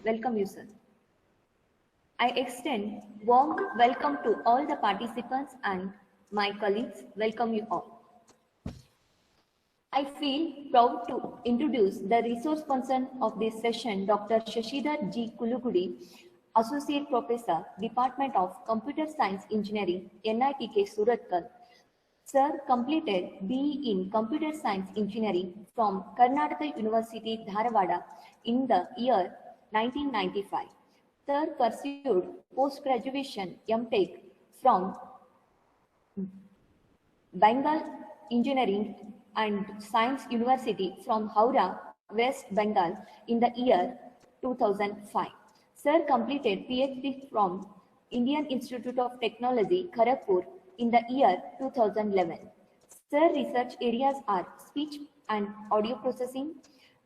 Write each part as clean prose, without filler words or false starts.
welcome you, sir. I extend warm welcome to all the participants and my colleagues. Welcome you all. I feel proud to introduce the resource person of this session, Dr. Shashidhar G. Kulugudi, Associate Professor, Department of Computer Science Engineering, NITK Surathkal. Sir completed BE in Computer Science Engineering from Karnataka University, Dharwada in the year 1995. Sir pursued post-graduation MTech from Bengal Engineering and Science University from Howrah, West Bengal in the year 2005. Sir completed PhD from Indian Institute of Technology, Kharagpur in the year 2011. Sir research areas are speech and audio processing,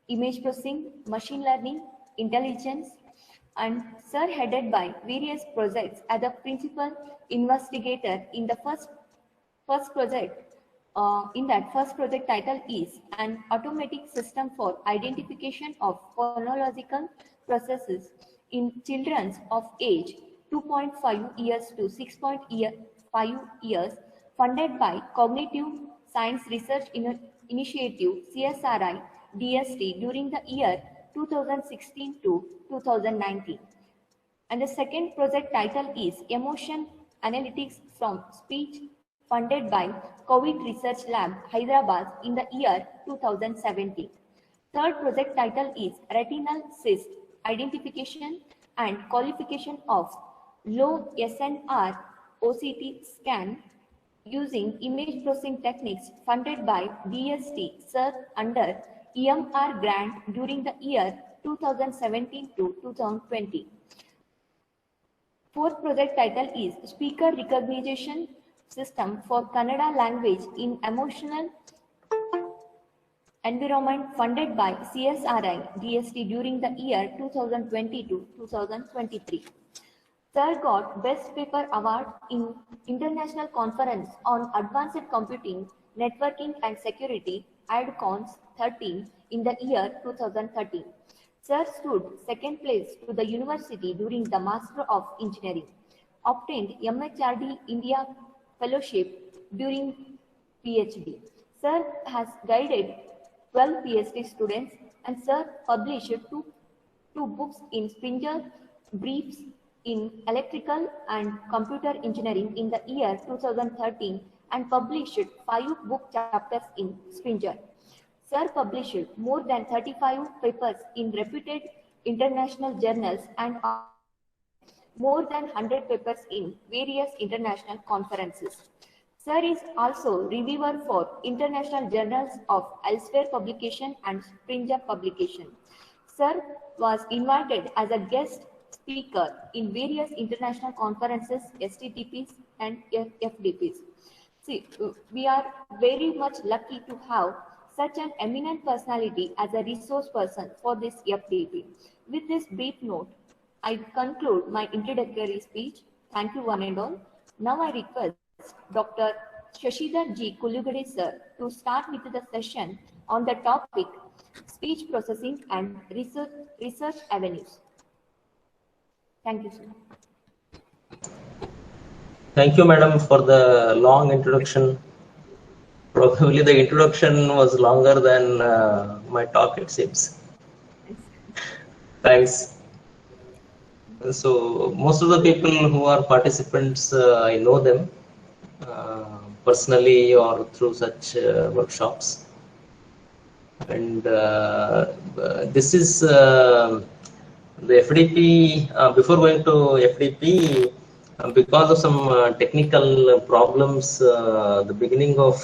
image processing, machine learning, intelligence, and Sir headed by various projects as a principal investigator in the first project. First project title is an automatic system for identification of phonological processes in children of age 2.5 years to 6.5 years, funded by Cognitive Science Research Initiative CSRI DST during the year 2016 to 2019. And the second project title is Emotion Analytics from Speech, funded by COVID Research Lab, Hyderabad in the year 2017. Third project title is Retinal Cyst Identification and Qualification of Low SNR OCT Scan using Image Processing Techniques, funded by DST, Sir under EMR grant during the year 2017 to 2020. Fourth project title is Speaker Recognition System for Kannada Language in Emotional Environment, funded by CSRI DST during the year 2020 to 2023. Sir got Best Paper Award in International Conference on Advanced Computing, Networking and Security, ADCONS 13 in the year 2013. Sir stood second place to the university during the Master of Engineering, obtained MHRD India Fellowship during PhD. Sir has guided 12 PhD students, and Sir published two books in Springer, Briefs in Electrical and Computer Engineering in the year 2013, and published 5 book chapters in Springer. Sir published more than 35 papers in reputed international journals and more than 100 papers in various international conferences. Sir is also reviewer for international journals of Elsewhere publication and Springer publication. Sir was invited as a guest speaker in various international conferences, STTPs and FDPs. See, we are very much lucky to have such an eminent personality as a resource person for this FDP. With this brief note, I conclude my introductory speech. Thank you one and all. Now I request Dr. Shashidhar G. Kulugudi sir to start with the session on the topic Speech Processing and Research Avenues. Thank you, sir. Thank you, madam, for the long introduction. Probably the introduction was longer than my talk, it seems. Thanks. So most of the people who are participants, I know them personally or through such workshops. And this is the FDP. Before going to FDP, because of some technical problems, the beginning of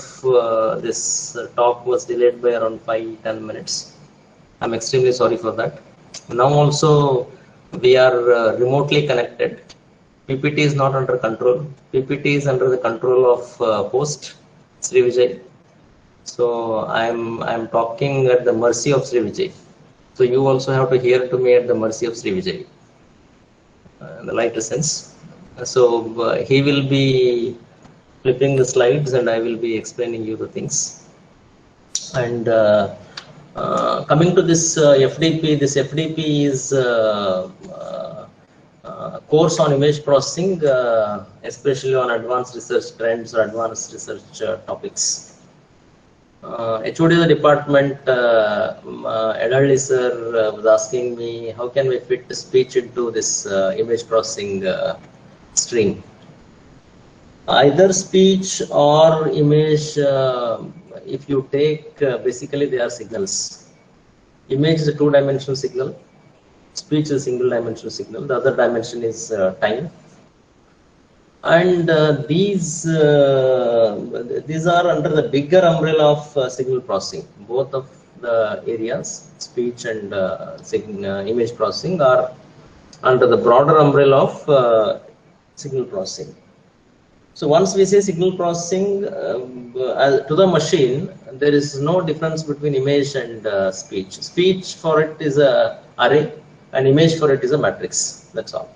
this talk was delayed by around 5-10 minutes. I'm extremely sorry for that. Now also we are remotely connected. PPT is not under control. PPT is under the control of host Sri Vijay. So I'm talking at the mercy of Sri Vijay. So you also have to hear to me at the mercy of Sri Vijay, in the lighter sense. So he will be flipping the slides and I will be explaining you the things. And Coming to this FDP, this FDP is course on image processing, especially on advanced research trends or advanced research topics. HOD of the department, Edalli sir was asking me, how can we fit speech into this image processing stream? Either speech or image, if you take, basically they are signals. Image is a two-dimensional signal. Speech is a single-dimensional signal. The other dimension is time. And these are under the bigger umbrella of signal processing. Both of the areas, speech and image processing, are under the broader umbrella of signal processing. So once we say signal processing to the machine, there is no difference between image and speech. Speech for it is a array, and image for it is a matrix. That's all.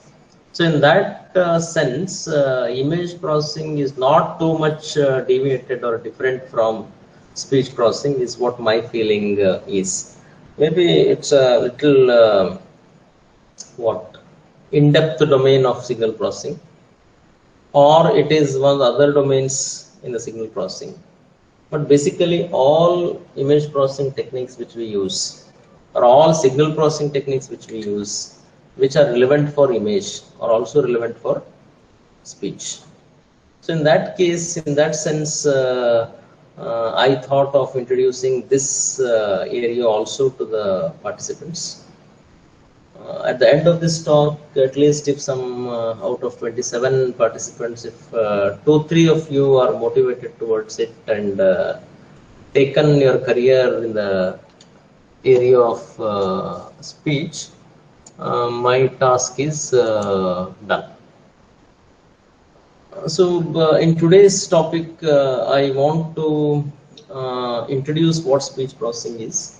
So in that sense, image processing is not too much deviated or different from speech processing, is what my feeling is. Maybe it's a little in-depth domain of signal processing, or it is one of the other domains in the signal processing. But basically all image processing techniques which we use, or all signal processing techniques which we use, which are relevant for image, are also relevant for speech. So in that case, in that sense, I thought of introducing this area also to the participants. At the end of this talk, at least if some out of 27 participants, if 2-3 of you are motivated towards it and taken your career in the area of speech, my task is done. So in today's topic, I want to introduce what speech processing is,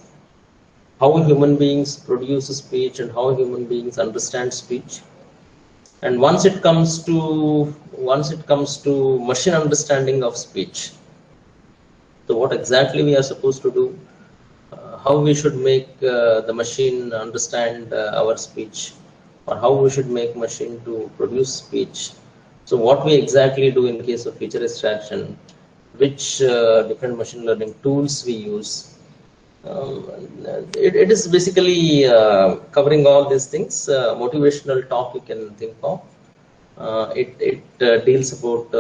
how human beings produce speech, and how human beings understand speech. And once it comes to machine understanding of speech, so what exactly we are supposed to do, how we should make the machine understand our speech, or how we should make machine to produce speech. So what we exactly do in case of feature extraction, which different machine learning tools we use. It is basically covering all these things. Motivational talk you can think of. It deals about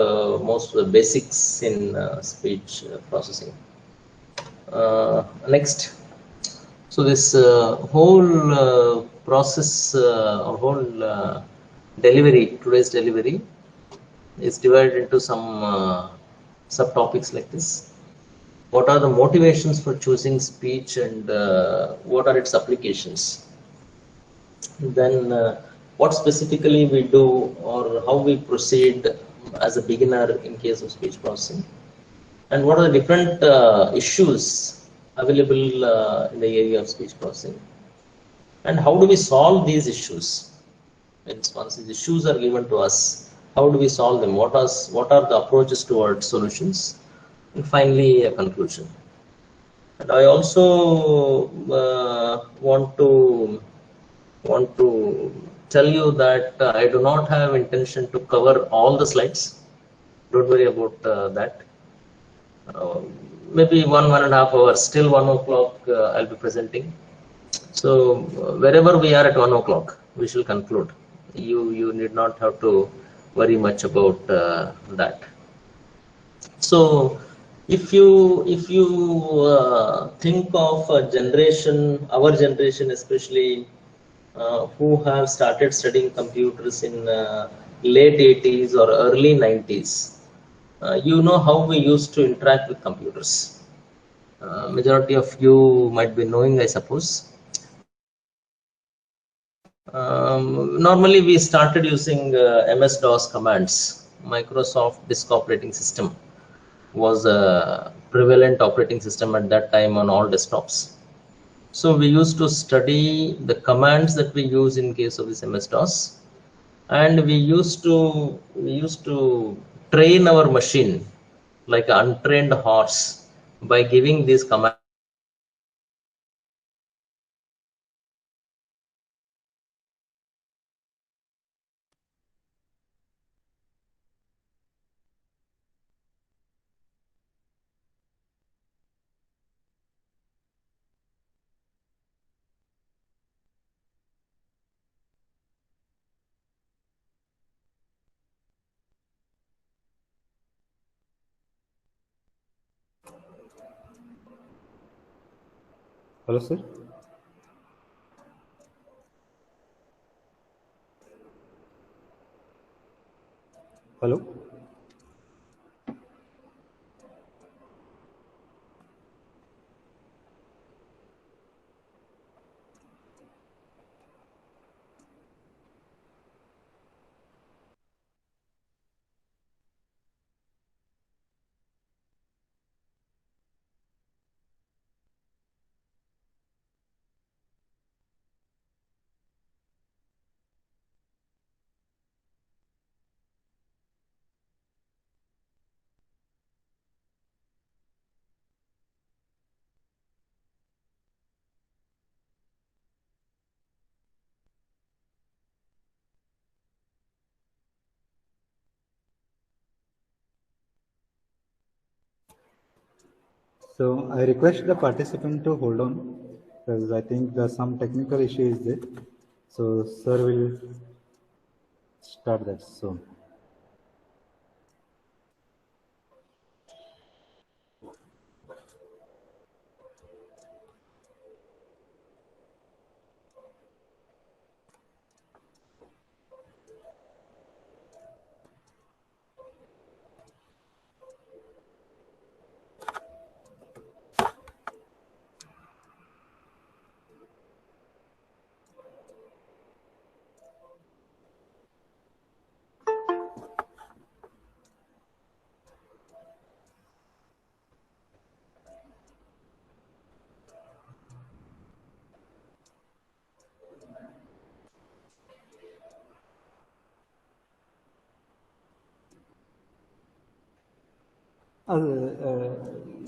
most of the basics in speech processing. Next. So this whole process or whole delivery, today's delivery, is divided into some subtopics like this. What are the motivations for choosing speech, and what are its applications? Then what specifically we do, or how we proceed as a beginner in case of speech processing, and what are the different issues available in the area of speech processing, and how do we solve these issues? Once these issues are given to us, how do we solve them? What are the approaches towards solutions? And finally, a conclusion. And I also want to tell you that I do not have intention to cover all the slides. Don't worry about that. Maybe 1.5 hours, till 1 o'clock I'll be presenting. So wherever we are at 1 o'clock, we shall conclude. You need not have to worry much about that. So if you think of a generation, our generation especially, who have started studying computers in late 80s or early 90s, you know how we used to interact with computers. Majority of you might be knowing, I suppose. Normally we started using MS-DOS commands. Microsoft Disk Operating System was a prevalent operating system at that time on all desktops. So we used to study the commands that we use in case of this MS-DOS, and we used to train our machine like an untrained horse by giving these commands Hello, sir. Hello. So I request the participant to hold on because I think there's some technical issue is there. So sir will start that soon.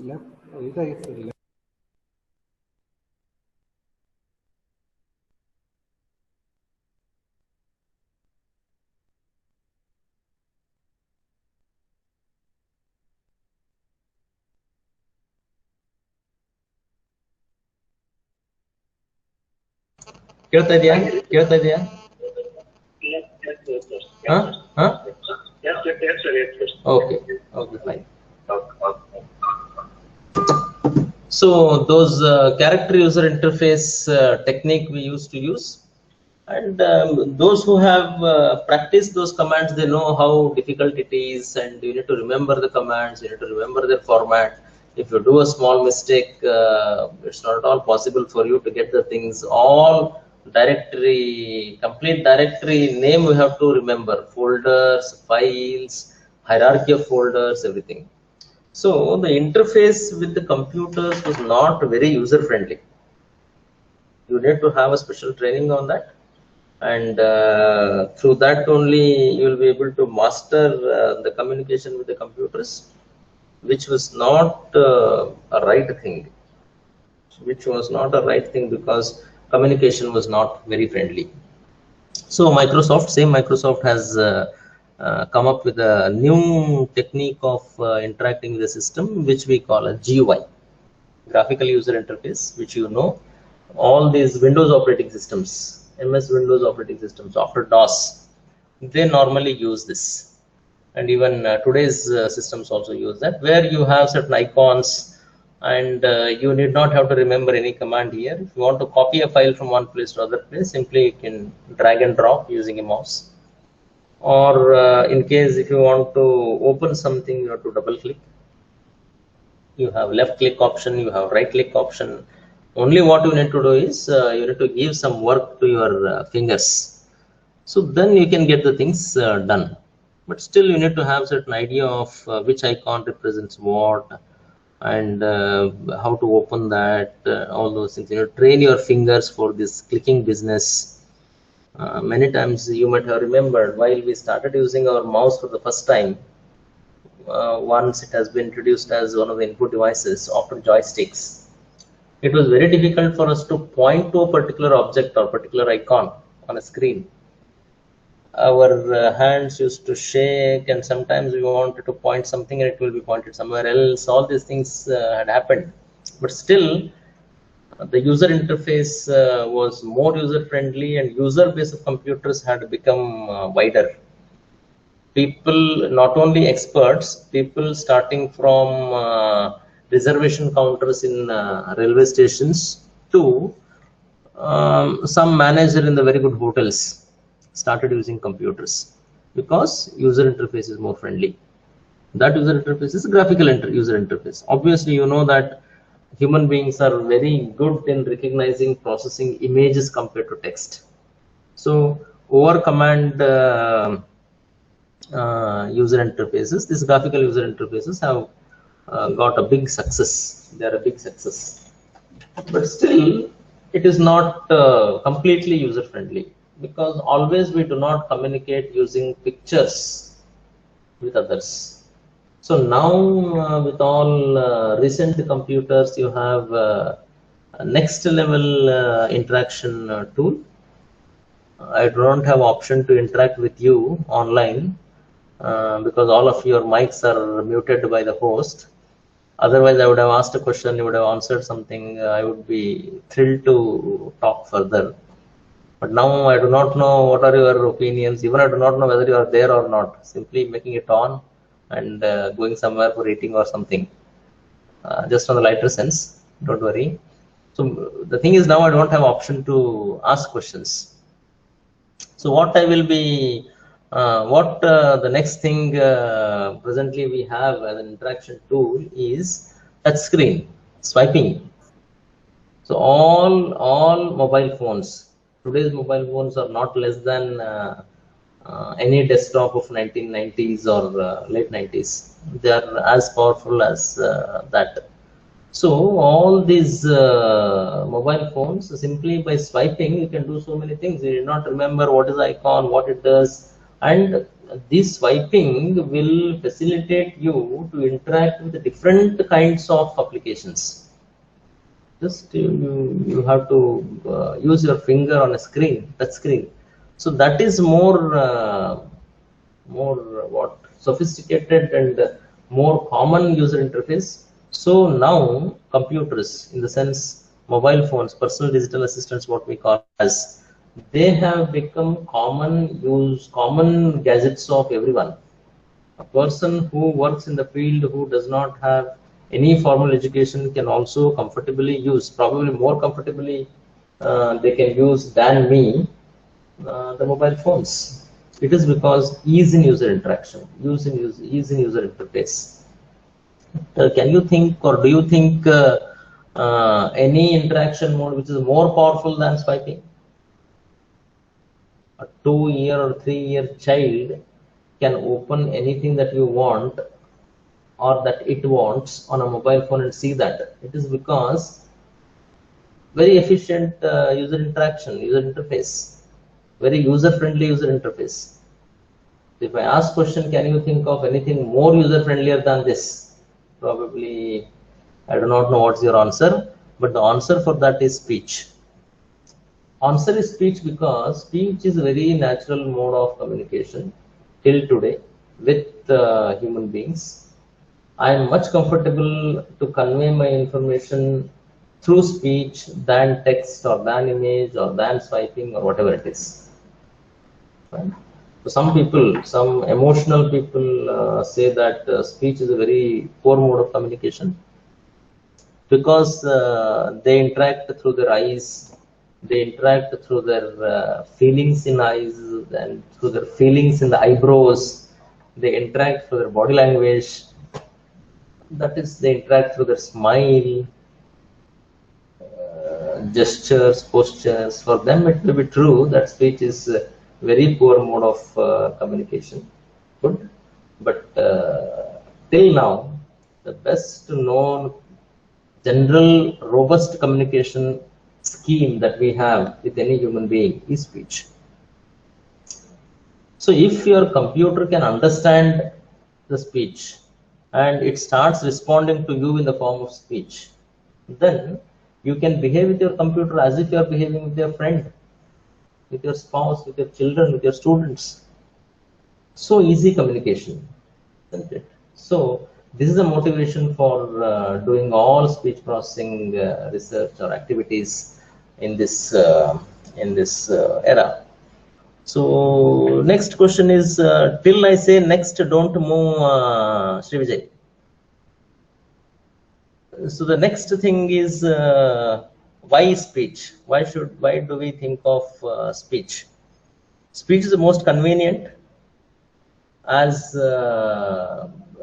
Left. ಕೇಳ್ತಾ ಇದೆಯಾ? ಕೇಳ್ತಾ ಇದೆಯಾ? Okay, okay, fine. So those character user interface technique we used to use, and those who have practiced those commands, they know how difficult it is, and you need to remember the commands, you need to remember their format. If you do a small mistake, it's not at all possible for you to get the things all directory, complete directory name you have to remember, folders, files, hierarchy of folders, everything. So the interface with the computers was not very user friendly. You need to have a special training on that, and through that only you will be able to master the communication with the computers, which was not a right thing. Because communication was not very friendly. So Microsoft has come up with a new technique of interacting with the system, which we call a GUI, graphical user interface, which all these Windows operating systems, MS Windows operating systems after DOS, they normally use this, and even today's systems also use that, where you have certain icons, and you need not have to remember any command here. If you want to copy a file from one place to other place, simply you can drag and drop using a mouse, or in case if you want to open something, you have to double click. You have left click option, you have right click option. Only what you need to do is you need to give some work to your fingers, so then you can get the things done. But still you need to have certain idea of which icon represents what, and how to open that, all those things. You know, train your fingers for this clicking business. Many times you might have remembered, while we started using our mouse for the first time, once it has been introduced as one of the input devices after joysticks, it was very difficult for us to point to a particular object or particular icon on a screen. Our hands used to shake, and sometimes we wanted to point something and it will be pointed somewhere else. All these things had happened, but still the user interface was more user friendly, and user base of computers had become wider. People, not only experts, people starting from reservation counters in railway stations, to some manager in the very good hotels started using computers because user interface is more friendly. That user interface is graphical user interface. Obviously, you know that human beings are very good in recognizing, processing images compared to text. So over command user interfaces, these graphical user interfaces have got a big success. They are a big success, but still it is not completely user friendly, because always we do not communicate using pictures with others. So now with all recent computers, you have a next level interaction tool. I don't have option to interact with you online because all of your mics are muted by the host. Otherwise, I would have asked a question, you would have answered something. I would be thrilled to talk further. But now I do not know what are your opinions. Even I do not know whether you are there or not. Simply making it on and going somewhere for eating or something. Just on the lighter sense, don't worry. So the thing is, now I don't have option to ask questions. So what I will be, the next thing presently we have as an interaction tool is touch screen, swiping. So all mobile phones, today's mobile phones are not less than any desktop of 1990s or late 90s. They are as powerful as that. So all these mobile phones, simply by swiping, you can do so many things. You did not remember what is the icon, what it does, and this swiping will facilitate you to interact with different kinds of applications. Just you have to use your finger on a screen, touch screen. So that is more what sophisticated and more common user interface. So now computers, in the sense mobile phones, personal digital assistants, what we call as, they have become common gadgets of everyone. A person who works in the field, who does not have any formal education, can also comfortably use, probably more comfortably they can use than me, the mobile phones. It is because ease in user interaction, ease in user interface. Can you think, or do you think any interaction mode which is more powerful than swiping? A 2-year or 3-year child can open anything that you want or that it wants on a mobile phone and see that. It is because very efficient user interaction, user interface, very user-friendly user interface. If I ask question, can you think of anything more user-friendlier than this? Probably, I do not know what's your answer, but the answer for that is speech. Answer is speech, because speech is a very natural mode of communication till today with human beings. I am much comfortable to convey my information through speech than text or than image or than swiping or whatever it is. Right? So some people, some emotional people say that speech is a very poor mode of communication, because they interact through their eyes, they interact through their feelings in eyes and through their feelings in the eyebrows, they interact through their body language, that is, they interact through their smile, gestures, postures. For them it may be true that speech is very poor mode of communication. Good, but till now the best known general robust communication scheme that we have with any human being is speech. So if your computer can understand the speech and it starts responding to you in the form of speech, then you can behave with your computer as if you are behaving with your friend, with your spouse, with your children, with your students. So easy communication, isn't it? So this is the motivation for doing all speech processing research or activities in this era. So next question is, till I say next, don't move, Sri Vijay. So the next thing is, why speech? Why do we think of speech? Speech is the most convenient, as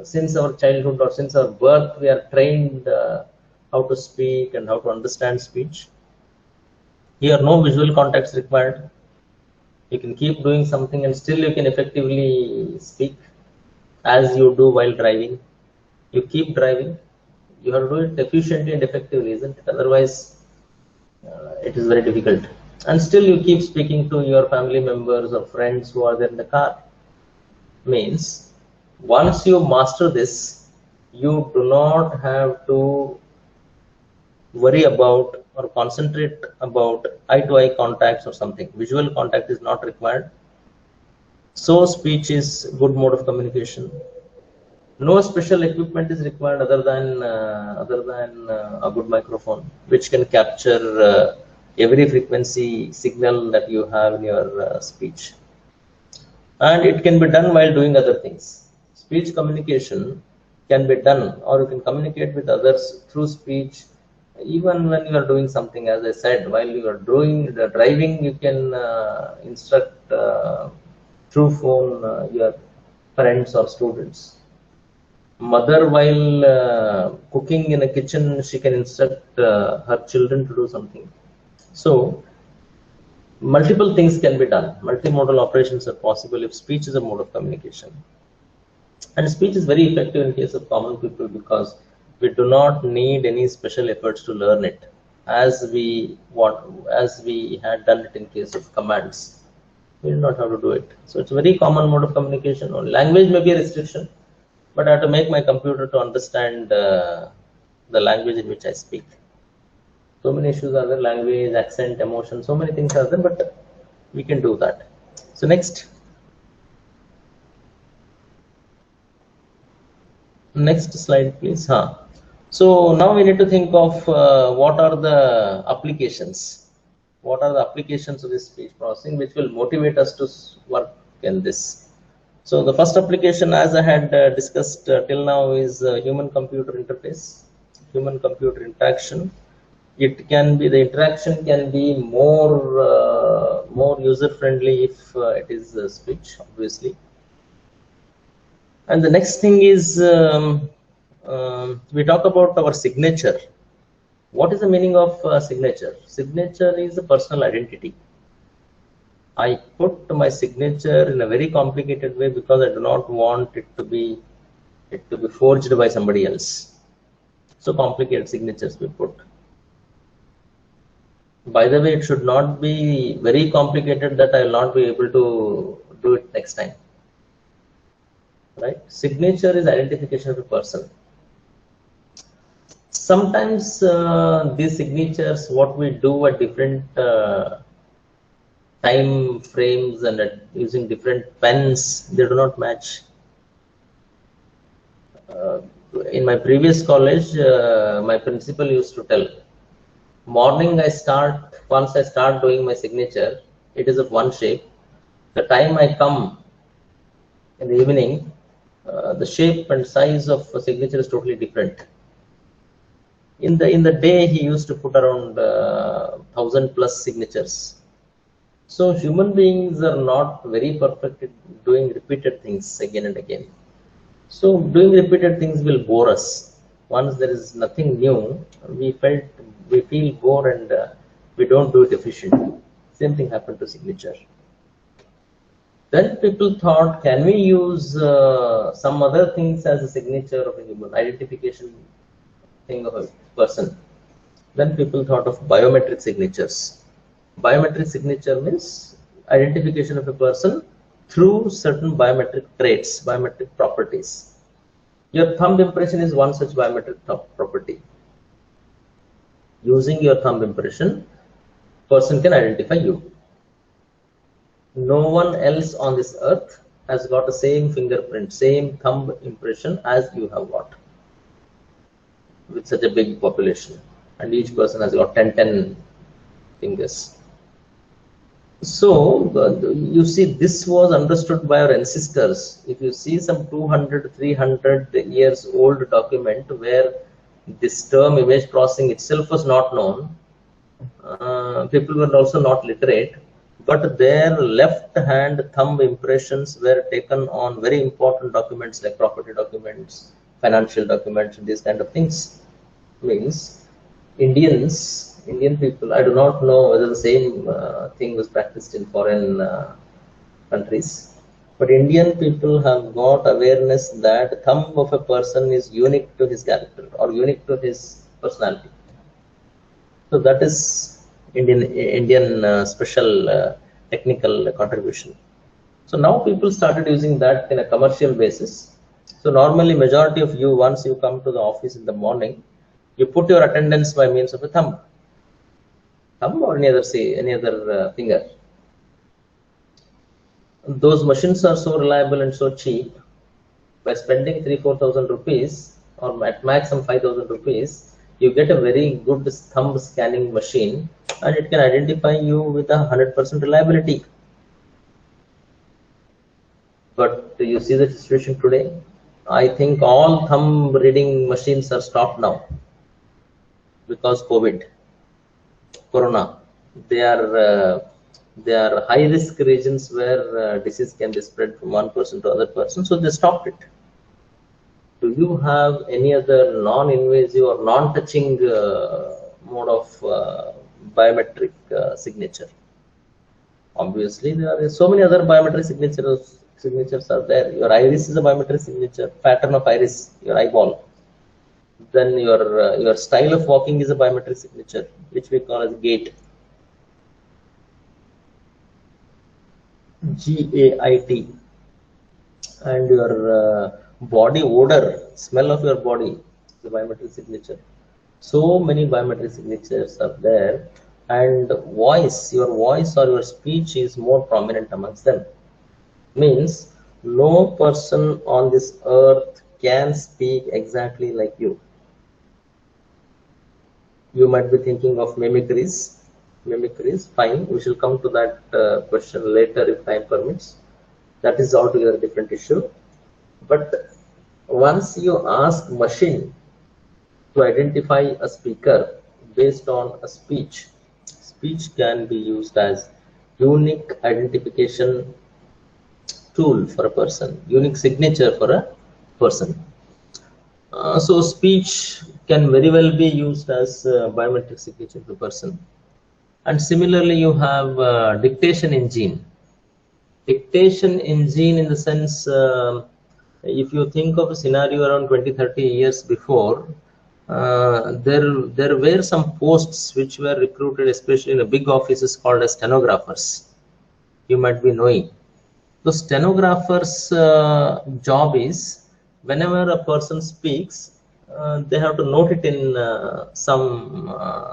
since our childhood or since our birth we are trained how to speak and how to understand speech. Here no visual context required. You can keep doing something and still you can effectively speak, as you do while driving. You keep driving, you have to do it efficiently and effectively, isn't it? Otherwise it is very difficult. And still you keep speaking to your family members or friends who are there in the car. Means once you master this, you do not have to worry about or concentrate about eye-to-eye contacts or something. Visual contact is not required. So speech is good mode of communication. No special equipment is required other than a good microphone, which can capture every frequency signal that you have in your speech. And it can be done while doing other things. Speech communication can be done, or you can communicate with others through speech even when you are doing something. As I said, while you are doing the driving, you can instruct through phone your parents or students. Mother, while cooking in a kitchen, she can instruct her children to do something. So multiple things can be done. Multimodal operations are possible if speech is a mode of communication. And speech is very effective in case of common people because we do not need any special efforts to learn it, as we had done it in case of commands. We do not have to do it. So it's a very common mode of communication. Language may be a restriction, but I have to make my computer to understand the language in which I speak. So many issues are there: language, accent, emotion, so many things are there, but we can do that. So next slide, please. So now we need to think of what are the applications. What are the applications of this speech processing which will motivate us to work in this? So the first application, as I had discussed till now, is human-computer interface, human-computer interaction. It can be, the interaction can be more user-friendly if it is speech, obviously. And the next thing is we talk about our signature. What is the meaning of signature? Signature is a personal identity. I put my signature in a very complicated way because I do not want it to be forged by somebody else. So complicated signatures we put. By the way, it should not be very complicated that I will not be able to do it next time. Right? Signature is identification of a person. Sometimes these signatures, what we do at different time frames and using different pens, they do not match. In my previous college, my principal used to tell, morning once I start doing my signature, it is of one shape. The time I come in the evening, the shape and size of a signature is totally different. In the day, he used to put around 1,000+ signatures. So human beings are not very perfect at doing repeated things again and again. So doing repeated things will bore us. Once there is nothing new, we feel bored and we don't do it efficiently. Same thing happened to signature. Then people thought, can we use some other things as a signature of a human identification thing of a person? Then people thought of biometric signatures. Biometric signature means identification of a person through certain biometric traits, biometric properties. Your thumb impression is one such biometric property. Using your thumb impression, person can identify you. No one else on this earth has got the same fingerprint, same thumb impression as you have got, with such a big population, and each person has got 10 fingers. So you see, this was understood by our ancestors. If you see some 200-300 years old document where this term image processing itself was not known, people were also not literate, but their left hand thumb impressions were taken on very important documents like property documents, financial documents, and these kind of things. Means Indian people, I do not know whether the same thing was practiced in foreign countries, but Indian people have got awareness that thumb of a person is unique to his character or unique to his personality. So that is Indian special technical contribution. So now people started using that in a commercial basis. So normally majority of you, once you come to the office in the morning, you put your attendance by means of a thumb or any other finger. Those machines are so reliable and so cheap. By spending 3,000-4,000 rupees or at max some 5,000 rupees, you get a very good thumb scanning machine, and it can identify you with 100% reliability. But you see the situation today. I think all thumb reading machines are stopped now because Corona. They are high risk regions where disease can be spread from one person to other person, so they stopped it. Do you have any other non-invasive or non-touching mode of biometric signature? Obviously, there are so many other biometric signatures are there. Your iris is a biometric signature, pattern of iris, your eyeball. Then your style of walking is a biometric signature, which we call as gait. GAIT. And your body odor, smell of your body, the biometric signature. So many biometric signatures are there, and voice, your voice or your speech is more prominent amongst them. Means no person on this earth can speak exactly like you. You might be thinking of mimicries. Mimicries, fine. We shall come to that question later if time permits. That is altogether a different issue. But once you ask machine to identify a speaker based on a speech, speech can be used as unique identification tool for a person, unique signature for a person. So speech can very well be used as biometric signature to a person. And similarly, you have dictation engine. Dictation engine in the sense, if you think of a scenario around 20-30 years before, there were some posts which were recruited, especially in the big offices, called as stenographers. You might be knowing. The stenographer's job is, whenever a person speaks, they have to note it in some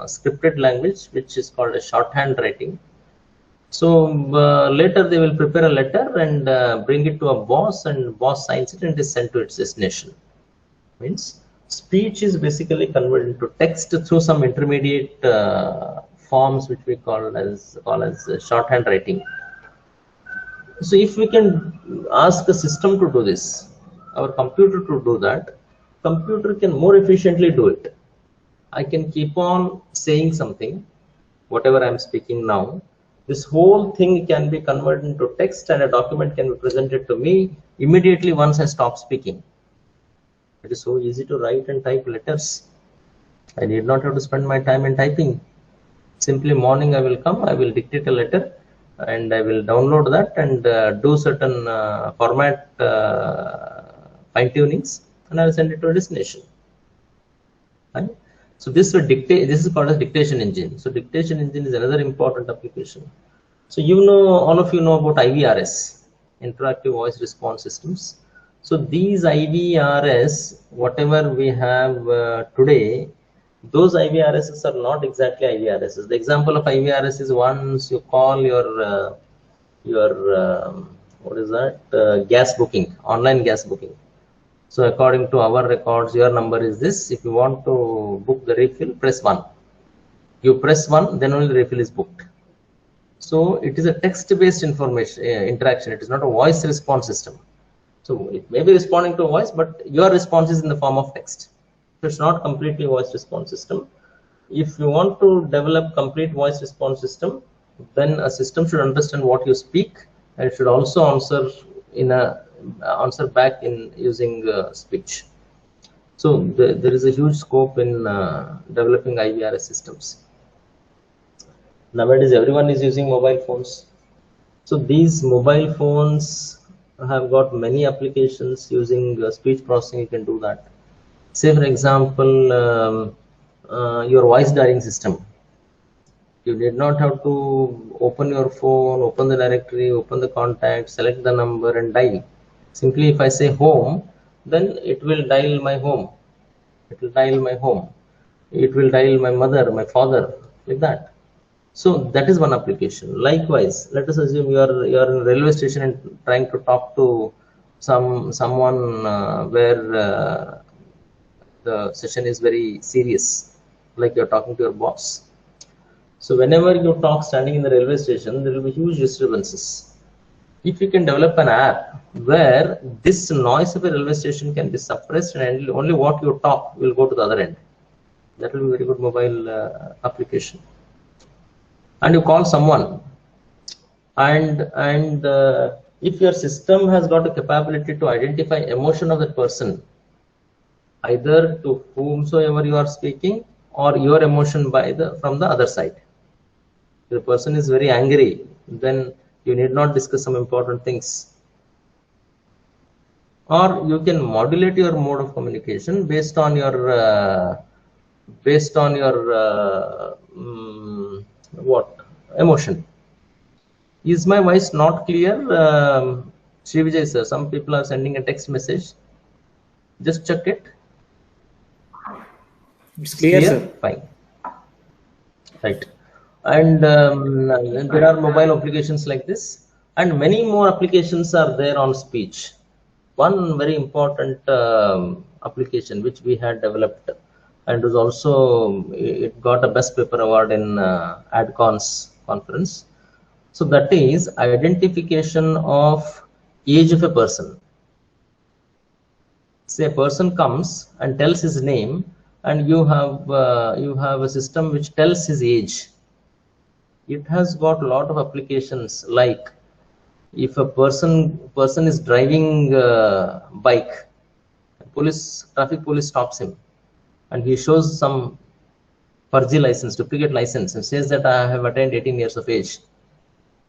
scripted language, which is called a shorthand writing. So later they will prepare a letter and bring it to a boss, and boss signs it and it is sent to its destination. Means speech is basically converted into text through some intermediate forms, which we call as shorthand writing. So if we can ask a system to do this, our computer to do that, computer can more efficiently do it. I can keep on saying something, whatever I am speaking now. This whole thing can be converted into text, and a document can be presented to me immediately once I stop speaking. It is so easy to write and type letters. I need not have to spend my time in typing. Simply morning I will come, I will dictate a letter, and I will download that and do certain format fine-tunings, and I will send it to a destination. Right? So this is called as dictation engine. So dictation engine is another important application. So all of you know about IVRS, interactive voice response systems. So these IVRS, whatever we have today, those IVRSs are not exactly IVRSs. The example of IVRS is once you call your what is that, gas booking, online gas booking. So according to our records, your number is this. If you want to book the refill, press 1. You press 1, then only the refill is booked. So it is a text-based information interaction. It is not a voice response system. So it may be responding to a voice, but your response is in the form of text. So it's not completely voice response system. if you want to develop complete voice response system, then a system should understand what you speak and it should also answer back in using speech. So there is a huge scope in developing IVRS systems. Nowadays, everyone is using mobile phones. So these mobile phones have got many applications. Using speech processing, you can do that. Say, for example, your voice dialing system. You did not have to open your phone, open the directory, open the contact, select the number and dial. Simply if I say home, then it will dial my home. It will dial my home. It will dial my mother, my father, like that. So that is one application. Likewise, let us assume you are in a railway station and trying to talk to someone where the session is very serious, like you are talking to your boss. So whenever you talk standing in the railway station, there will be huge disturbances. If you can develop an app where this noise of a railway station can be suppressed and only what you talk will go to the other end, that will be a very good mobile application. And you call someone, and if your system has got a capability to identify emotion of that person, either to whomsoever you are speaking or your emotion from the other side. If the person is very angry, then you need not discuss some important things. Or you can modulate your mode of communication based on your what emotion. Is my voice not clear? Sri Vijay sir, some people are sending a text message. Just check it. It's clear, sir. Fine. Right. And there are mobile applications like this, and many more applications are there on speech. One very important application which we had developed, and was also, it got a best paper award in AdCon's conference. So that is identification of age of a person. Say a person comes and tells his name, and you have a system which tells his age. It has got a lot of applications, like if a person is driving bike, traffic police stops him, and he shows some Farji license, duplicate license, and says that I have attained 18 years of age.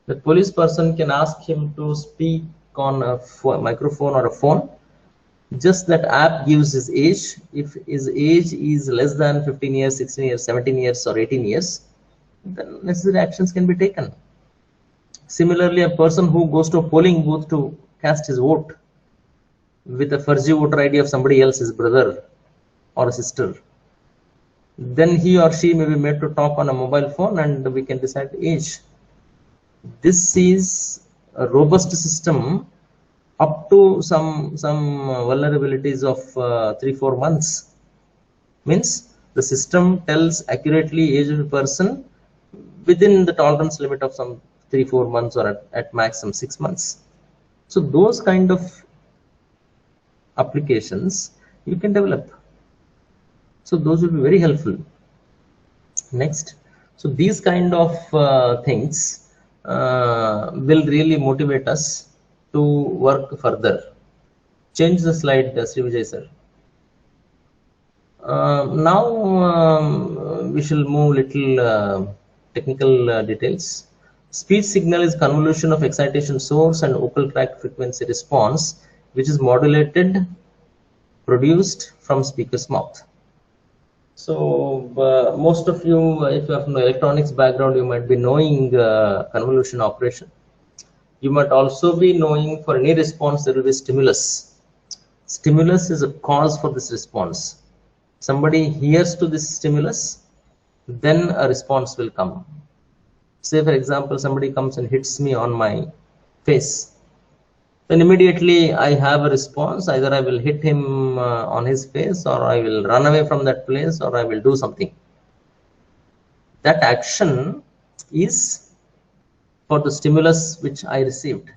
The police person can ask him to speak on a microphone or a phone. Just that app gives his age. If his age is less than 15 years, 16 years, 17 years, or 18 years, then necessary actions can be taken. Similarly, a person who goes to a polling booth to cast his vote with a Farji voter ID of somebody else, his brother or a sister, then he or she may be made to talk on a mobile phone and we can decide age. This is a robust system up to some vulnerabilities of 3-4 months. Means the system tells accurately age of a person within the tolerance limit of some 3-4 months, or at max some 6 months. So those kind of applications you can develop. So those will be very helpful. Next, so these kind of things will really motivate us to work further. Change the slide, Sri Vijay sir. Now we shall move little technical details. Speech signal is convolution of excitation source and vocal tract frequency response, which is modulated, produced from speaker's mouth. So most of you, if you are from the electronics background, you might be knowing convolution operation. You might also be knowing for any response there will be stimulus. Stimulus is a cause for this response. Somebody hears to this stimulus, then a response will come. Say for example, somebody comes and hits me on my face, then immediately I have a response. Either I will hit him on his face, or I will run away from that place, or I will do something. That action is for the stimulus which I received.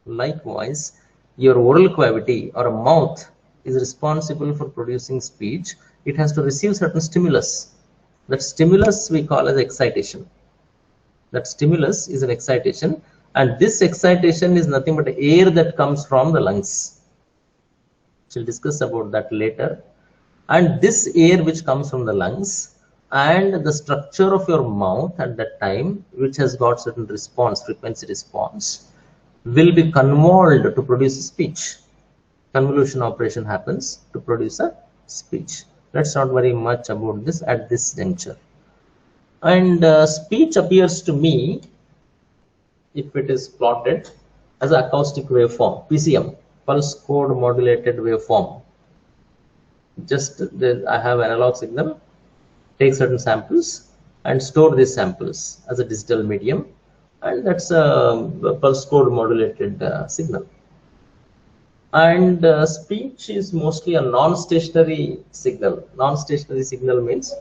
Likewise, your oral cavity or a mouth is responsible for producing speech. It has to receive certain stimulus. That stimulus we call as excitation. That stimulus is an excitation, and this excitation is nothing but air that comes from the lungs. We'll discuss about that later. And this air which comes from the lungs and the structure of your mouth at that time, which has got certain response, frequency response, will be convolved to produce a speech. Convolution operation happens to produce a speech. Let's not worry much about this at this juncture. And speech appears to me, if it is plotted, as an acoustic waveform, PCM, pulse code modulated waveform. Just I have analog signal, take certain samples and store these samples as a digital medium, and that's a pulse code modulated signal. And speech is mostly a non-stationary signal. Non-stationary signal means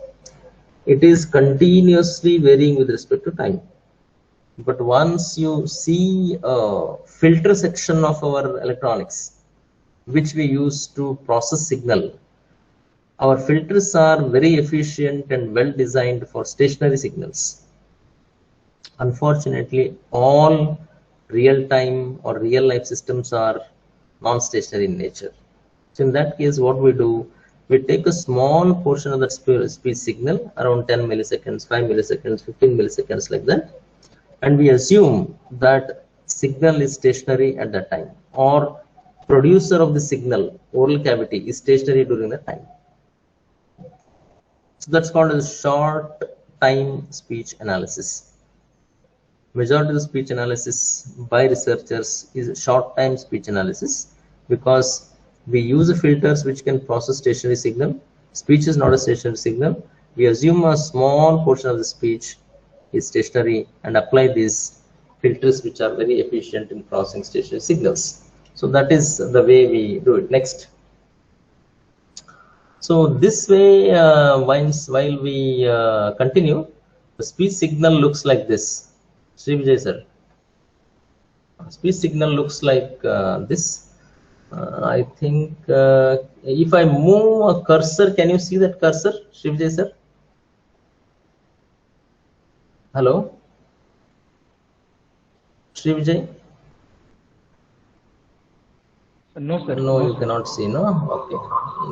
it is continuously varying with respect to time. But once you see a filter section of our electronics, which we use to process signal, our filters are very efficient and well designed for stationary signals. Unfortunately, all real-time or real-life systems are non-stationary in nature. So in that case, what we do, we take a small portion of that speech signal, around 10 milliseconds, 5 milliseconds, 15 milliseconds, like that, and we assume that signal is stationary at that time, or producer of the signal, oral cavity, is stationary during that time. So that's called as short time speech analysis. Majority of the speech analysis by researchers is short time speech analysis, because we use filters which can process stationary signal. Speech is not a stationary signal. We assume a small portion of the speech is stationary and apply these filters which are very efficient in processing stationary signals. So that is the way we do it. Next. So this way, while we continue, the speech signal looks like this. Sri Vijay sir. Speech signal looks like this. I think if I move a cursor, can you see that cursor, Sri Vijay sir? Hello? Sri Vijay? No, sir. No, you cannot see, no? Okay,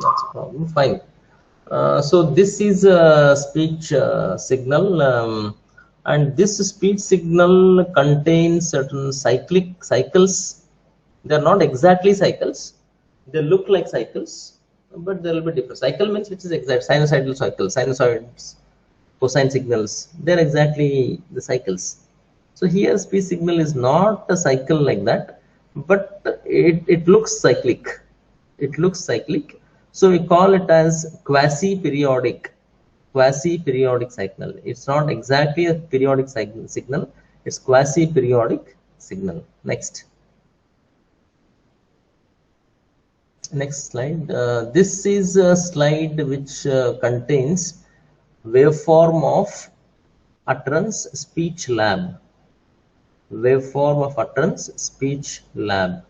that's a problem. Fine. So this is a speech signal, and this speech signal contains certain cycles. They are not exactly cycles. They look like cycles, but there will be different. Cycle means which is exact. Sinusoidal cycles, sinusoids, cosine signals. They are exactly the cycles. So here speech signal is not a cycle like that, but it looks cyclic. It looks cyclic. So we call it as quasi-periodic signal. It's not exactly a periodic signal. It's quasi-periodic signal. Next slide. This is a slide which contains waveform of utterance speech lab. Waveform of utterance speech lab.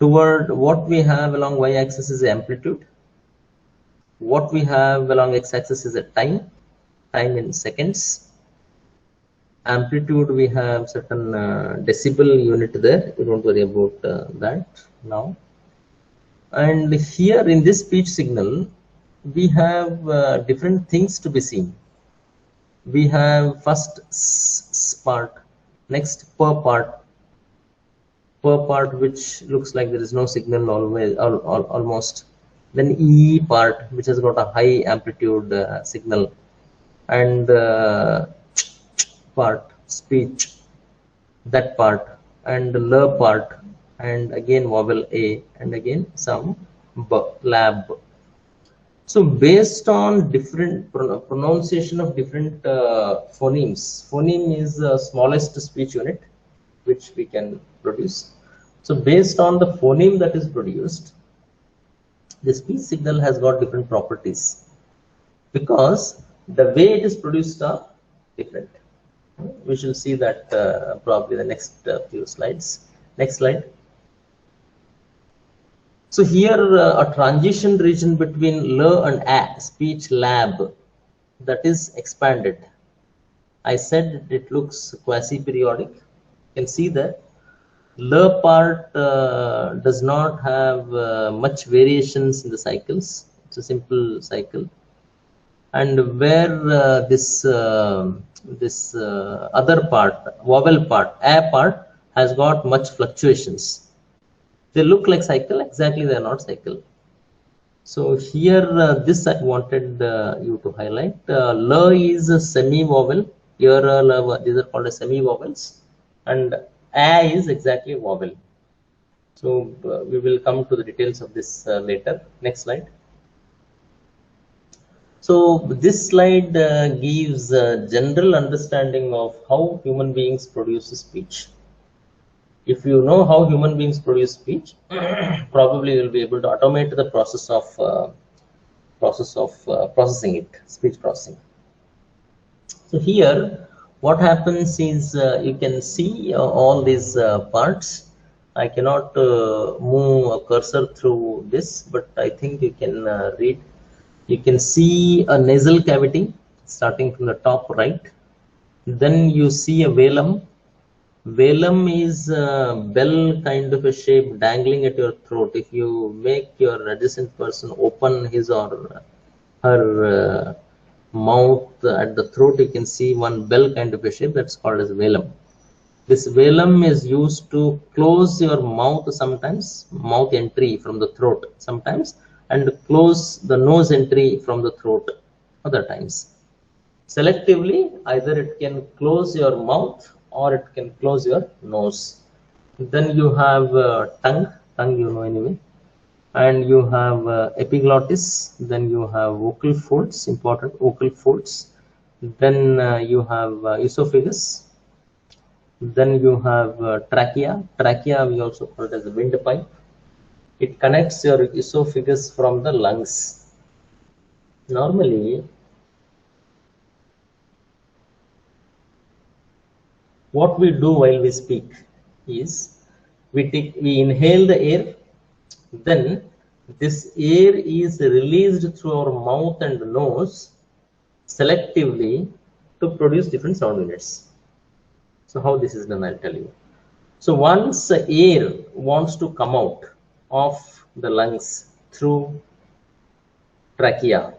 Toward what we have along y-axis is amplitude. What we have along x-axis is a time in seconds. Amplitude, we have certain decibel unit there. You don't worry about that now. And here in this speech signal, we have different things to be seen. We have first s part, next per part, which looks like there is no signal almost. Then E part, which has got a high amplitude signal, and part, speech, that part, and L part, and again vowel A, and again some B, lab. So based on different pronunciation of different phonemes, phoneme is the smallest speech unit which we can produce. So based on the phoneme that is produced, the speech signal has got different properties, because the way it is produced are different. We shall see that probably the next few slides. Next slide. So here a transition region between L and A, speech lab, that is expanded. I said it looks quasi-periodic. You can see that the part does not have much variations in the cycles. It's a simple cycle. And where this other part, vowel part, a part, has got much fluctuations. They look like cycle, exactly they are not cycle. So here this I wanted you to highlight. La is a semi-vowel. Here these are called as semi-vowels, and a is exactly vowel. So we will come to the details of this later. Next slide. So this slide gives a general understanding of how human beings produce speech. If you know how human beings produce speech, probably you will be able to automate the process of processing it, speech processing. So here, what happens is you can see all these parts. I cannot move a cursor through this, but I think you can read. You can see a nasal cavity starting from the top right. Then you see a velum. Velum is a bell kind of a shape dangling at your throat. If you make your adjacent person open his or her mouth at the throat, you can see one bell kind of a shape that's called as velum. This velum is used to close your mouth sometimes, mouth entry from the throat sometimes, and close the nose entry from the throat other times. Selectively, either it can close your mouth or it can close your nose. Then you have tongue you know anyway, and you have epiglottis. Then you have vocal folds, important vocal folds. Then you have esophagus. Then you have trachea. Trachea we also call it as a windpipe. It connects your esophagus from the lungs. Normally, what we do while we speak is we inhale the air, then this air is released through our mouth and nose selectively to produce different sound units. So how this is done, I'll tell you. So once air wants to come out of the lungs through trachea,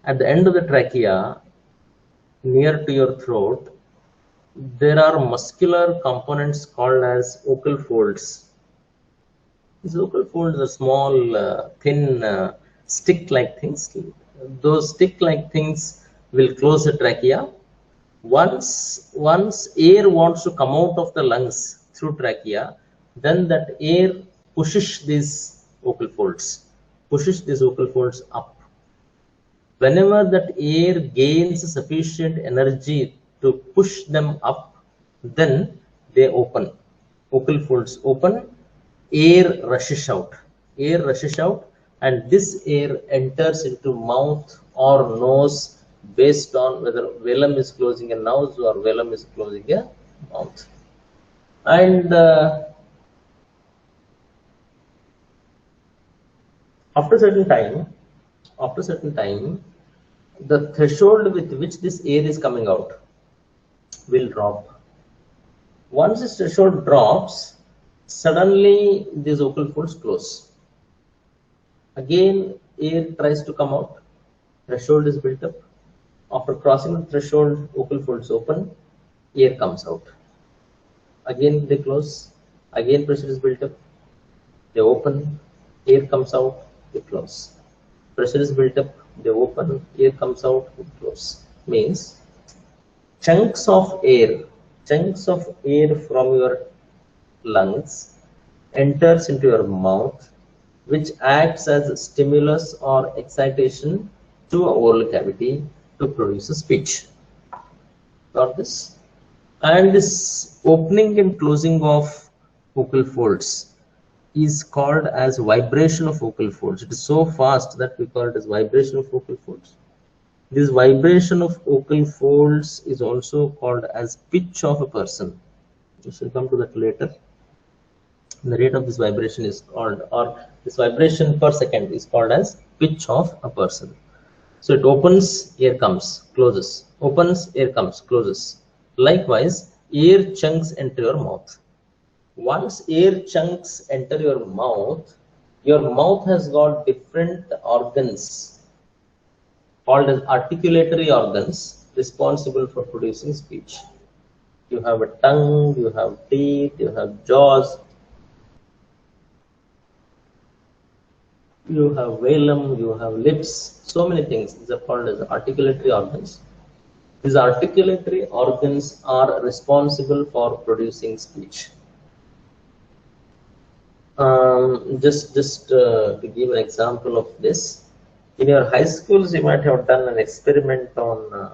at the end of the trachea, near to your throat, there are muscular components called as vocal folds. These vocal folds are small, thin, stick-like things. Those stick-like things will close the trachea. Once air wants to come out of the lungs through trachea, then that air pushes these vocal folds up. Whenever that air gains sufficient energy to push them up, then they open. Vocal folds open, air rushes out, and this air enters into mouth or nose based on whether velum is closing a nose or velum is closing a mouth. And after a certain time, the threshold with which this air is coming out will drop. Once this threshold drops, suddenly these vocal folds close. Again, air tries to come out, threshold is built up. After crossing the threshold, vocal folds open, air comes out. Again they close, again pressure is built up, they open, air comes out, they close. Pressure is built up, they open, air comes out, they close. Means chunks of air from your lungs enters into your mouth, which acts as a stimulus or excitation to a oral cavity to produce a speech. Got this? And this opening and closing of vocal folds is called as vibration of vocal folds. It is so fast that we call it as vibration of vocal folds. This vibration of vocal folds is also called as pitch of a person. We shall come to that later. The rate of this vibration is called, or this vibration per second is called as pitch of a person. So it opens, air comes, closes, opens, air comes, closes. Likewise, air chunks enter your mouth. Once air chunks enter your mouth has got different organs called as articulatory organs responsible for producing speech. You have a tongue, you have teeth, you have jaws, you have velum, you have lips, so many things. These are called as articulatory organs. These articulatory organs are responsible for producing speech. Just to give an example of this, in your high schools, you might have done an experiment on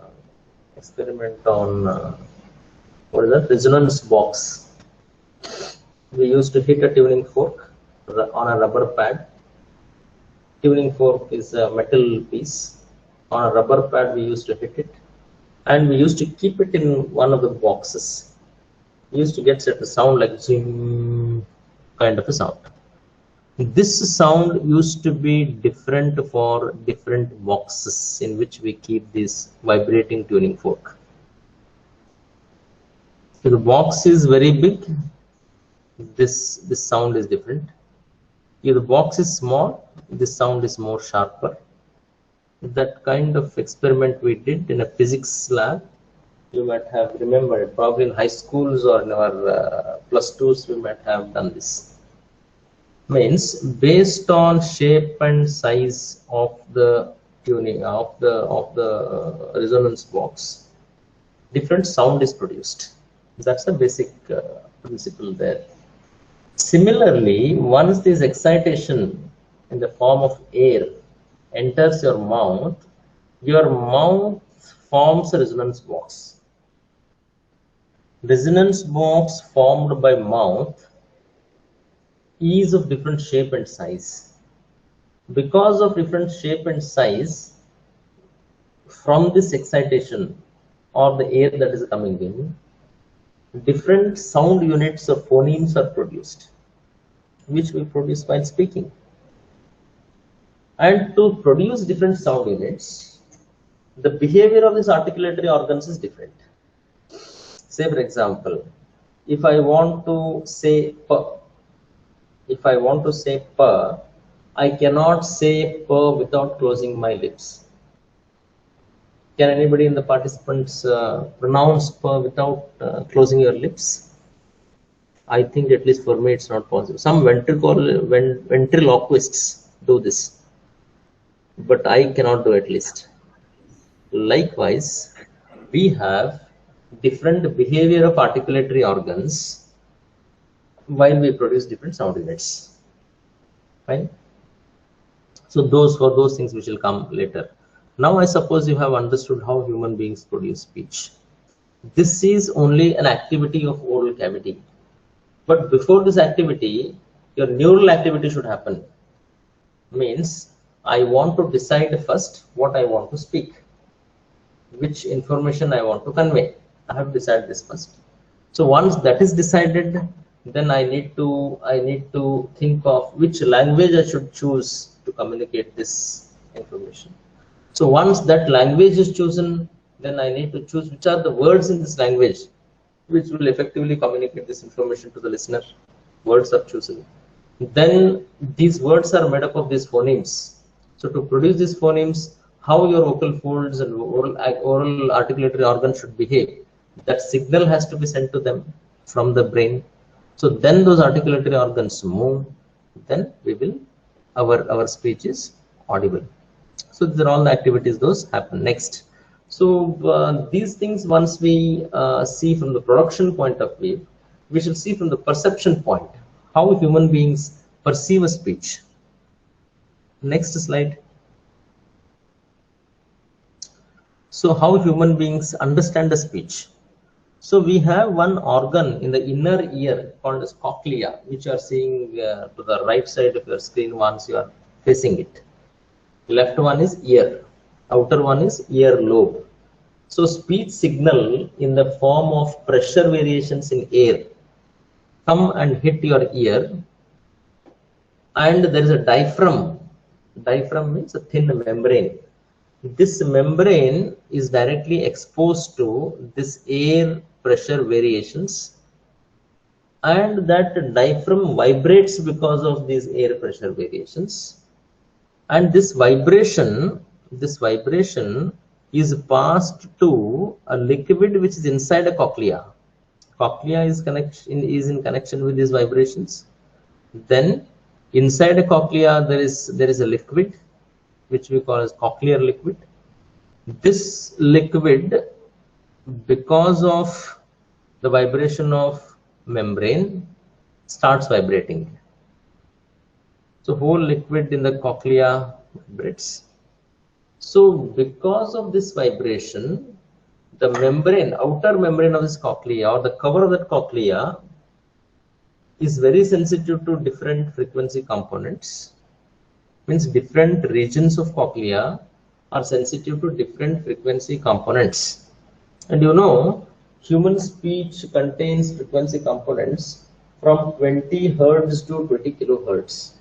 what is that? Resonance box. We used to hit a tuning fork on a rubber pad. Tuning fork is a metal piece. On a rubber pad, we used to hit it, and we used to keep it in one of the boxes. We used to get a sound like zing, kind of a sound. This sound used to be different for different boxes in which we keep this vibrating tuning fork. So the box is very big, this sound is different. If the box is small, this sound is more sharper. That kind of experiment we did in a physics lab. You might have remembered, probably in high schools or in our +2s, we might have done this. Means based on shape and size of the tuning of the resonance box, different sound is produced. That's the basic principle there. Similarly, once this excitation in the form of air enters your mouth forms a resonance box. Resonance box formed by mouth is of different shape and size. Because of different shape and size, from this excitation or the air that is coming in, different sound units of phonemes are produced, which we produce while speaking. And to produce different sound units, the behavior of these articulatory organs is different. Say, for example, if I want to say p, I cannot say p without closing my lips. Can anybody in the participants pronounce p without closing your lips? I think at least for me it's not possible. Some ventriloquists do this, but I cannot do at least. Likewise, we have different behavior of articulatory organs while we produce different sound units. Fine. So for those things we shall come later. Now I suppose you have understood how human beings produce speech. This is only an activity of oral cavity. But before this activity, your neural activity should happen. Means, I want to decide first what I want to speak, which information I want to convey. I have to decide this first. So once that is decided, then I need to think of which language I should choose to communicate this information. So once that language is chosen, then I need to choose which are the words in this language which will effectively communicate this information to the listener. Words are chosen. Then these words are made up of these phonemes. So to produce these phonemes, how your vocal folds and oral articulatory organs should behave, that signal has to be sent to them from the brain. So then those articulatory organs move, then our speech is audible. So these are all the activities those happen. Next. So these things, once we see from the production point of view, we shall see from the perception point, how human beings perceive a speech. Next slide. So how human beings understand a speech. So we have one organ in the inner ear called as cochlea, which you are seeing to the right side of your screen once you are facing it. Left one is ear, outer one is ear lobe. So speech signal in the form of pressure variations in air come and hit your ear, and there is a diaphragm. Diaphragm means a thin membrane this membrane is directly exposed to this air pressure variations, and that diaphragm vibrates because of these air pressure variations, and this vibration is passed to a liquid which is inside a cochlea. Cochlea is in connection with these vibrations. Then inside a cochlea there is a liquid which we call as cochlear liquid. This liquid, because of the vibration of membrane, starts vibrating. So whole liquid in the cochlea vibrates. So because of this vibration, the membrane, outer membrane of this cochlea, or the cover of that cochlea, is very sensitive to different frequency components. Means different regions of cochlea are sensitive to different frequency components. And you know, human speech contains frequency components from 20 hertz to 20 kilohertz.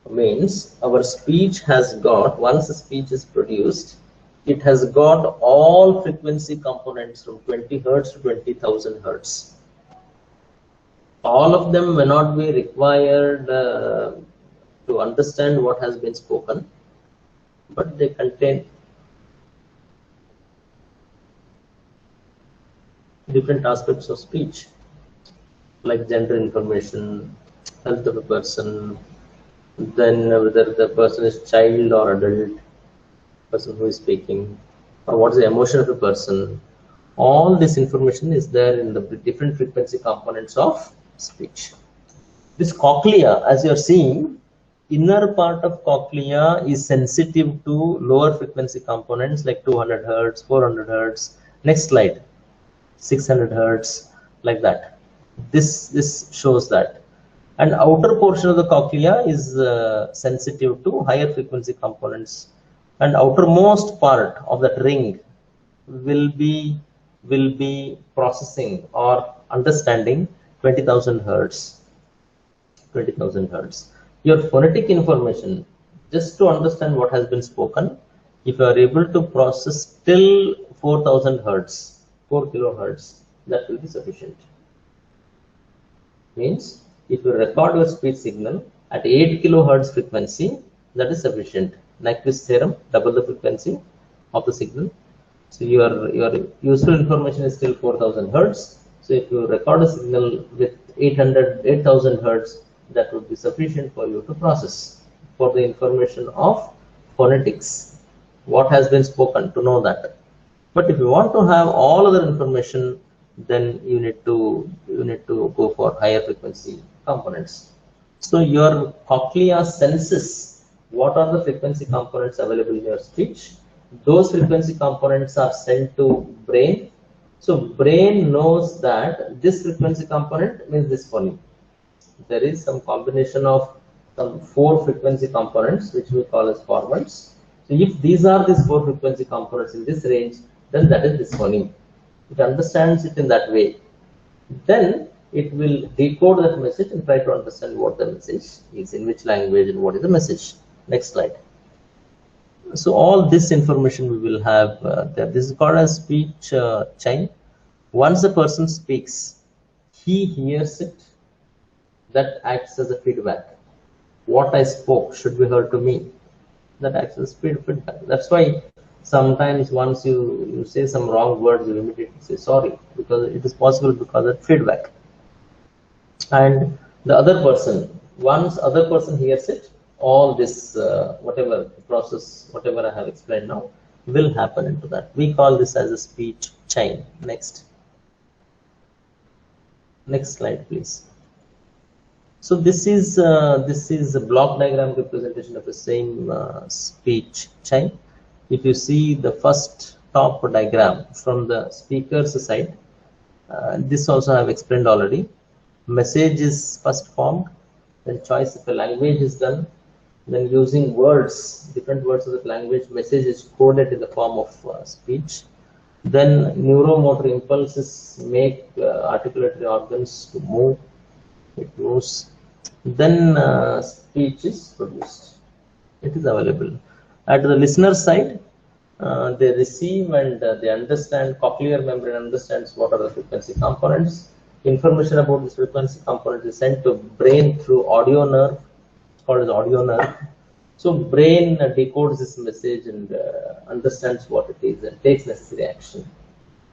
Means our speech has got, once a speech is produced, it has got all frequency components from 20 hertz to 20,000 hertz. All of them may not be required to understand what has been spoken, but they contain different aspects of speech, like gender information, health of a person, then whether the person is child or adult, person who is speaking, or what is the emotion of a person. All this information is there in the different frequency components of speech. This cochlea, as you are seeing, inner part of cochlea is sensitive to lower frequency components like 200 hertz, 400 hertz. Next slide, 600 hertz, like that. This shows that. And outer portion of the cochlea is sensitive to higher frequency components, and outermost part of that ring will be processing or understanding 20,000 hertz. 20,000 hertz. Your phonetic information, just to understand what has been spoken, if you are able to process till 4,000 hertz, 4 kilohertz, that will be sufficient. Means if you record your speech signal at 8 kilohertz frequency, that is sufficient. Nyquist theorem, double the frequency of the signal. So your useful information is still 4,000 hertz. So if you record a signal with 8,000 hertz, that would be sufficient for you to process for the information of phonetics, what has been spoken, to know that. But if you want to have all other information, then you need to go for higher frequency components. So your cochlea senses what are the frequency components available in your speech. Those frequency components are sent to brain. So brain knows that this frequency component means this phoneme. There is some combination of some 4 frequency components which we call as formants. So if these are these 4 frequency components in this range, then that is this phoneme. It understands it in that way. Then it will decode that message and try to understand what the message is, in which language and what is the message. Next slide. So all this information we will have there. This is called as speech chain. Once a person speaks, he hears it. That acts as a feedback. What I spoke should be heard to me. That acts as feedback. That's why sometimes once you say some wrong words, you immediately say sorry, because it is possible because of feedback. And the other person, once other person hears it, all this whatever process, whatever I have explained now, will happen into that. We call this as a speech chain. Next slide, please. So this is a block diagram representation of the same speech chain. If you see the first top diagram from the speaker's side, this also I have explained already. Message is first formed, then choice of the language is done, then using words, different words of the language, message is coded in the form of speech. Then neuromotor impulses make articulatory organs to move. It moves. Then speech is produced. It is available. At the listener side, they receive and they understand, cochlear membrane understands what are the frequency components. Information about this frequency component is sent to brain through audio nerve, called as audio nerve. So brain decodes this message and understands what it is and takes necessary action.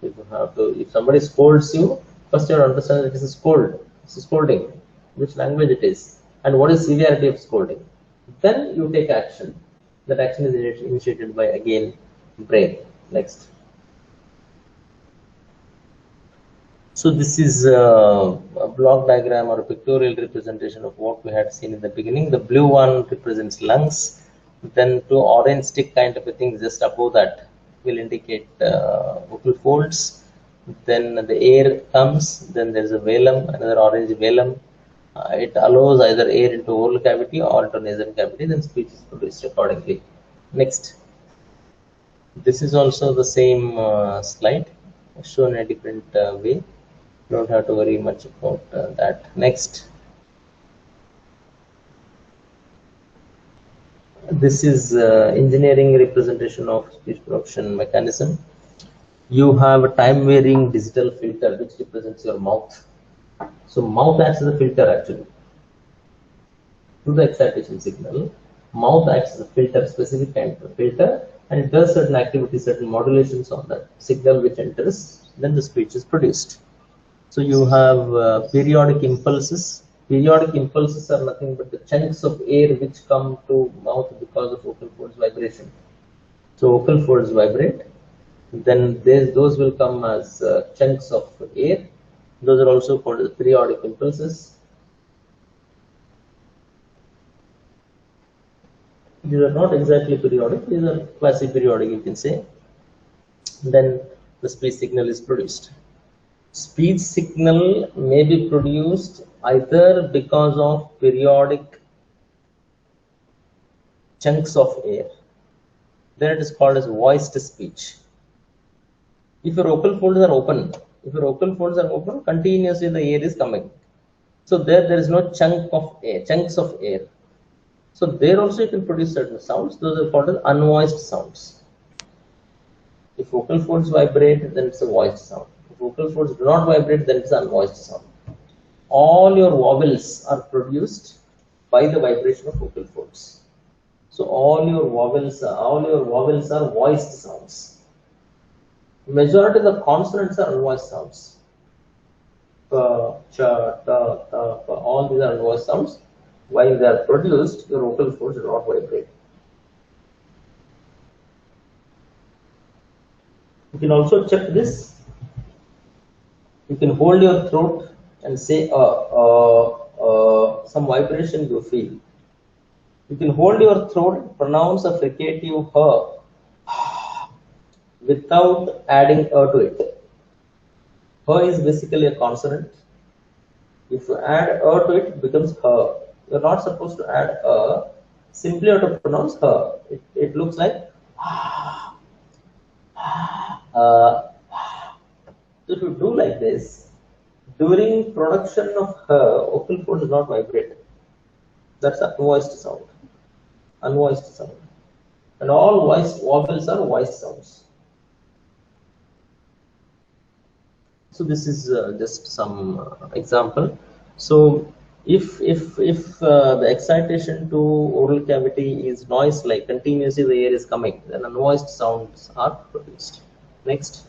If you have to, if somebody scolds you, first you have to understand that it is a scold. It's a scolding, which language it is, and what is severity of scolding. Then you take action. That action is initiated by, again, brain. Next. So this is a block diagram or a pictorial representation of what we had seen in the beginning. The blue one represents lungs. Then two orange stick kind of a thing just above that will indicate vocal folds. Then the air comes. Then there is a velum, another orange velum. It allows either air into oral cavity or into nasal cavity. Then speech is produced accordingly. Next. This is also the same slide, shown in a different way. Don't have to worry much about that. Next. This is engineering representation of speech production mechanism. You have a time varying digital filter which represents your mouth. So mouth acts as a filter actually. To the excitation signal, mouth acts as a filter, specific kind of filter, and it does certain activities, certain modulations on that signal which enters, then the speech is produced. So you have periodic impulses. Periodic impulses are nothing but the chunks of air which come to mouth because of vocal folds vibration. So vocal folds vibrate, then those will come as chunks of air. Those are also called as periodic impulses. These are not exactly periodic, these are quasi-periodic, you can say. Then the speech signal is produced. Speech signal may be produced either because of periodic chunks of air. Then it is called as voiced speech. If your vocal folds are open, continuously the air is coming. So there is no chunks of air. So there also you can produce certain sounds. Those are called as unvoiced sounds. If vocal folds vibrate, then it's a voiced sound. If vocal folds do not vibrate, then it's an unvoiced sound. All your vowels are produced by the vibration of vocal folds. So all your vowels are voiced sounds. Majority of the consonants are unvoiced sounds. Pa, cha, ta, ta, pa. All these are unvoiced sounds. While they are produced, your vocal folds do not vibrate. You can also check this. You can hold your throat and say some vibration you feel. You can hold your throat, pronounce a fricative without adding to it. Is basically a consonant. If you add to it, it becomes You're not supposed to add simply have to pronounce It looks like if you do like this, during production of vocal folds do not vibrate. That's unvoiced sound. Unvoiced sound. And all voiced vowels are voiced sounds. So this is just some example. So if the excitation to oral cavity is noise, like continuously the air is coming, then unvoiced sounds are produced. Next.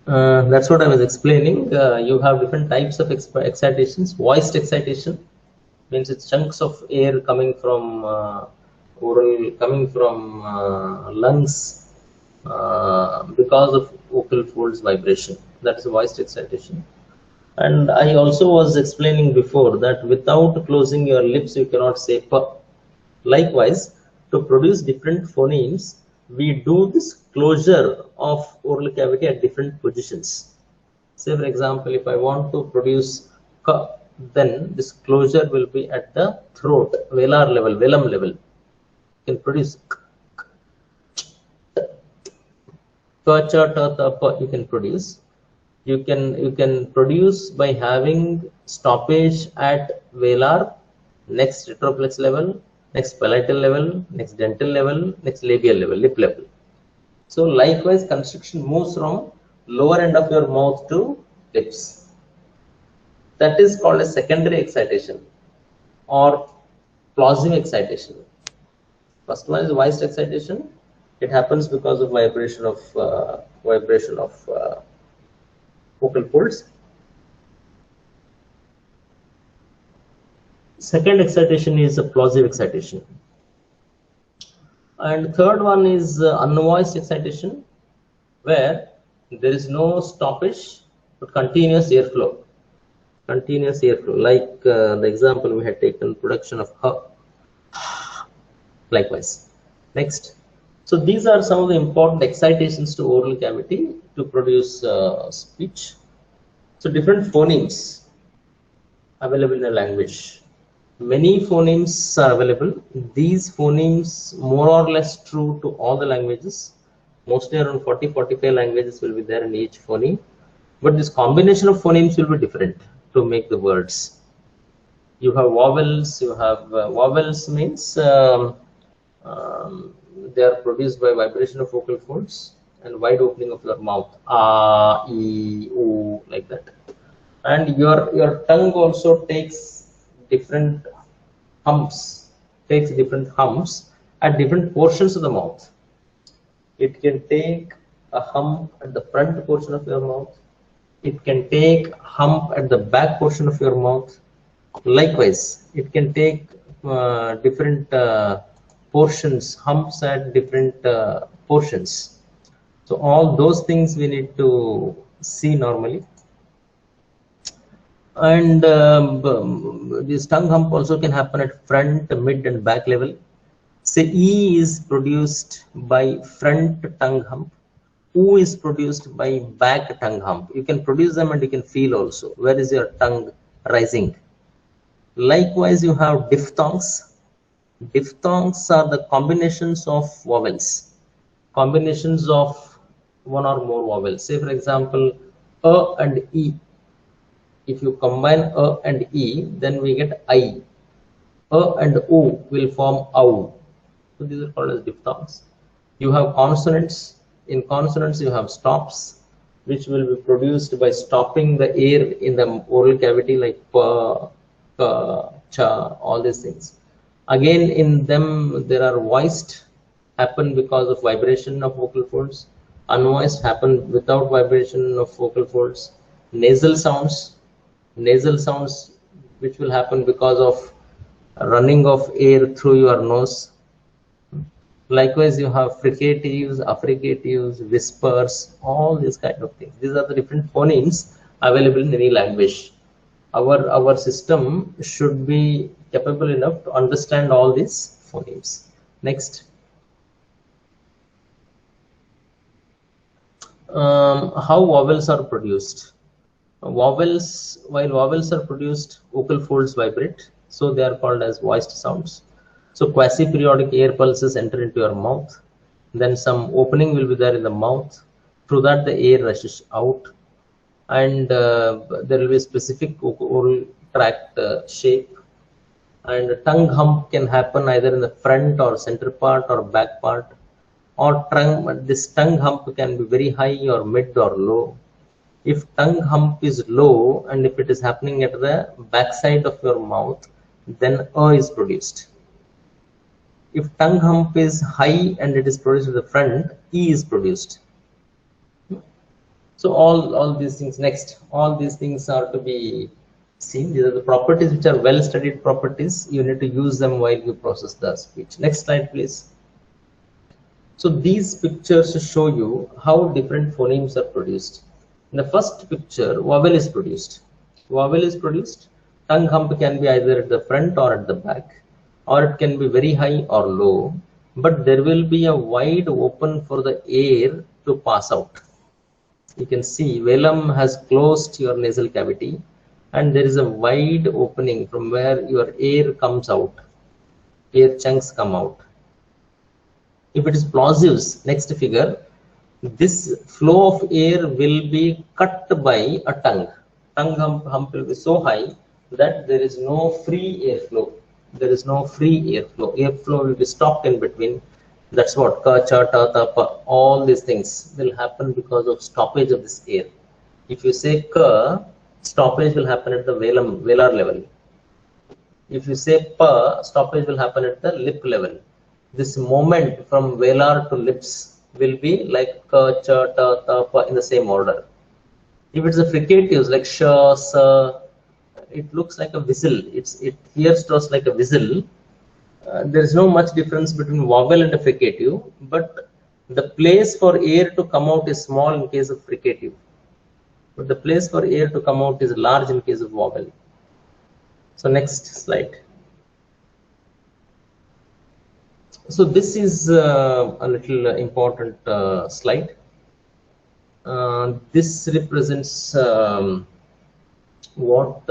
That's what I was explaining. You have different types of excitations. Voiced excitation means it's chunks of air coming from lungs because of vocal folds vibration. That is a voiced excitation. And I also was explaining before that without closing your lips, you cannot say p. Likewise, to produce different phonemes, we do this closure of oral cavity at different positions. Say, for example, if I want to produce k, then this closure will be at the throat, velar level, velum level. You can produce k, cha, ta, ta, pa, you can produce. You can produce by having stoppage at velar next retroflex level, next palatal level, next dental level, next labial level, lip level. So likewise, constriction moves from lower end of your mouth to lips. That is called a secondary excitation or plosive excitation. First one is voiced excitation. It happens because of vibration of vocal folds. Second excitation is a plosive excitation. And third one is unvoiced excitation, where there is no stoppage but continuous airflow. Continuous airflow, like the example we had taken, production of her. Likewise. Next. So these are some of the important excitations to oral cavity to produce speech. So different phonemes available in a language. Many phonemes are available. These phonemes more or less true to all the languages. Mostly around 40-45 languages will be there in each phoneme. But this combination of phonemes will be different to make the words. You have vowels. You have vowels means they are produced by vibration of vocal folds and wide opening of your mouth. A, E, O, like that. And your tongue also takes different humps, at different portions of the mouth. It can take a hump at the front portion of your mouth. It can take hump at the back portion of your mouth. Likewise, it can take different portions, humps at different portions. So all those things we need to see normally. And this tongue hump also can happen at front, mid and back level. Say E is produced by front tongue hump. U is produced by back tongue hump. You can produce them and you can feel also where is your tongue rising. Likewise, you have diphthongs. Diphthongs are the combinations of vowels, combinations of one or more vowels. Say for example, A and E. If you combine A and E, then we get I. A and O will form OW. So these are called as diphthongs. You have consonants. In consonants, you have stops, which will be produced by stopping the air in the oral cavity, like pa, ka, cha, all these things. Again, in them, there are voiced, happen because of vibration of vocal folds. Unvoiced happen without vibration of vocal folds. Nasal sounds which will happen because of running of air through your nose. Likewise, you have fricatives, affricatives, whispers, all these kind of things. These are the different phonemes available in any language. Our system should be capable enough to understand all these phonemes. Next. How vowels are produced? While vowels are produced, vocal folds vibrate, so they are called as voiced sounds. So quasi-periodic air pulses enter into your mouth. Then some opening will be there in the mouth. Through that, the air rushes out, and there will be a specific oral tract shape. And tongue hump can happen either in the front or center part or back part. Or this tongue hump can be very high or mid or low. If tongue hump is low and if it is happening at the back side of your mouth, then A is produced. If tongue hump is high and it is produced at the front, E is produced. So all these things, next, all these things are to be seen. These are the properties which are well studied properties. You need to use them while you process the speech. Next slide, please. So these pictures show you how different phonemes are produced. In the first picture, vowel is produced. Vowel is produced. Tongue hump can be either at the front or at the back, or it can be very high or low, but there will be a wide open for the air to pass out. You can see velum has closed your nasal cavity, and there is a wide opening from where your air comes out. Air chunks come out. If it is plosives, next figure, this flow of air will be cut by a tongue. Tongue hump will be so high that there is no free air flow. There is no free airflow. Airflow will be stopped in between. That's what ka, cha, ta, ta, pa. All these things will happen because of stoppage of this air. If you say ka, stoppage will happen at the velar level. If you say pa, stoppage will happen at the lip level. This moment from velar to lips will be like ka, cha, ta, ta, pa in the same order. If it's a fricatives like sha, sa, it looks like a whistle. It hears to us like a whistle. There is no much difference between vowel and a fricative, but the place for air to come out is small in case of fricative, but the place for air to come out is large in case of vowel. So next slide. So this is a little important slide. This represents what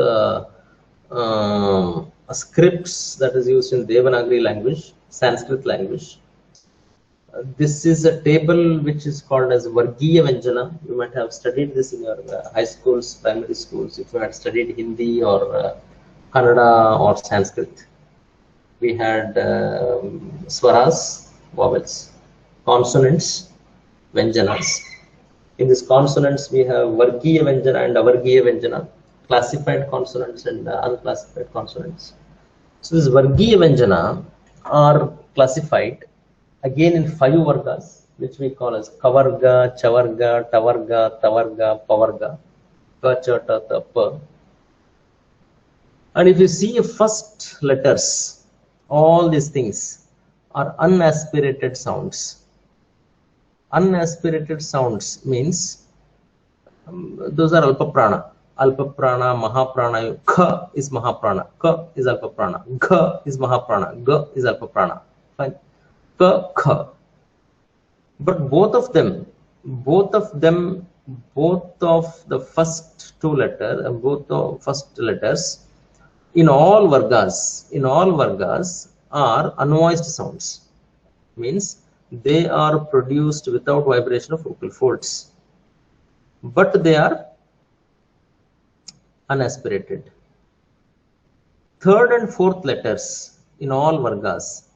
scripts that is used in Devanagari language, Sanskrit language. This is a table which is called as Vargiya Vyanjana. You might have studied this in your high schools, primary schools, if you had studied Hindi or Kannada or Sanskrit. We had swaras, vowels, consonants, Vyanjanas. In these consonants, we have Vargiya Vyanjana and Avargiya Vyanjana, classified consonants and unclassified consonants. So this Vargiya Vyanjana are classified again in 5 vargas, which we call as Kavarga, Chavarga, Tavarga, Tavarga, Pavarga, Ka, Cha, Ta, Ta, Pa. And if you see first letters, all these things are unaspirated sounds. Unaspirated sounds means those are Alpaprana. Alpaprana, Mahaprana. Kha is Mahaprana. Ka is Alpaprana. Gha is Mahaprana. Ga is Alpaprana. Fine. Ka, Kha. But both of the first 2 letters, both the first letters in all vargas are unvoiced sounds. Means they are produced without vibration of vocal folds, but they are unaspirated. 3rd and 4th letters in all vargas,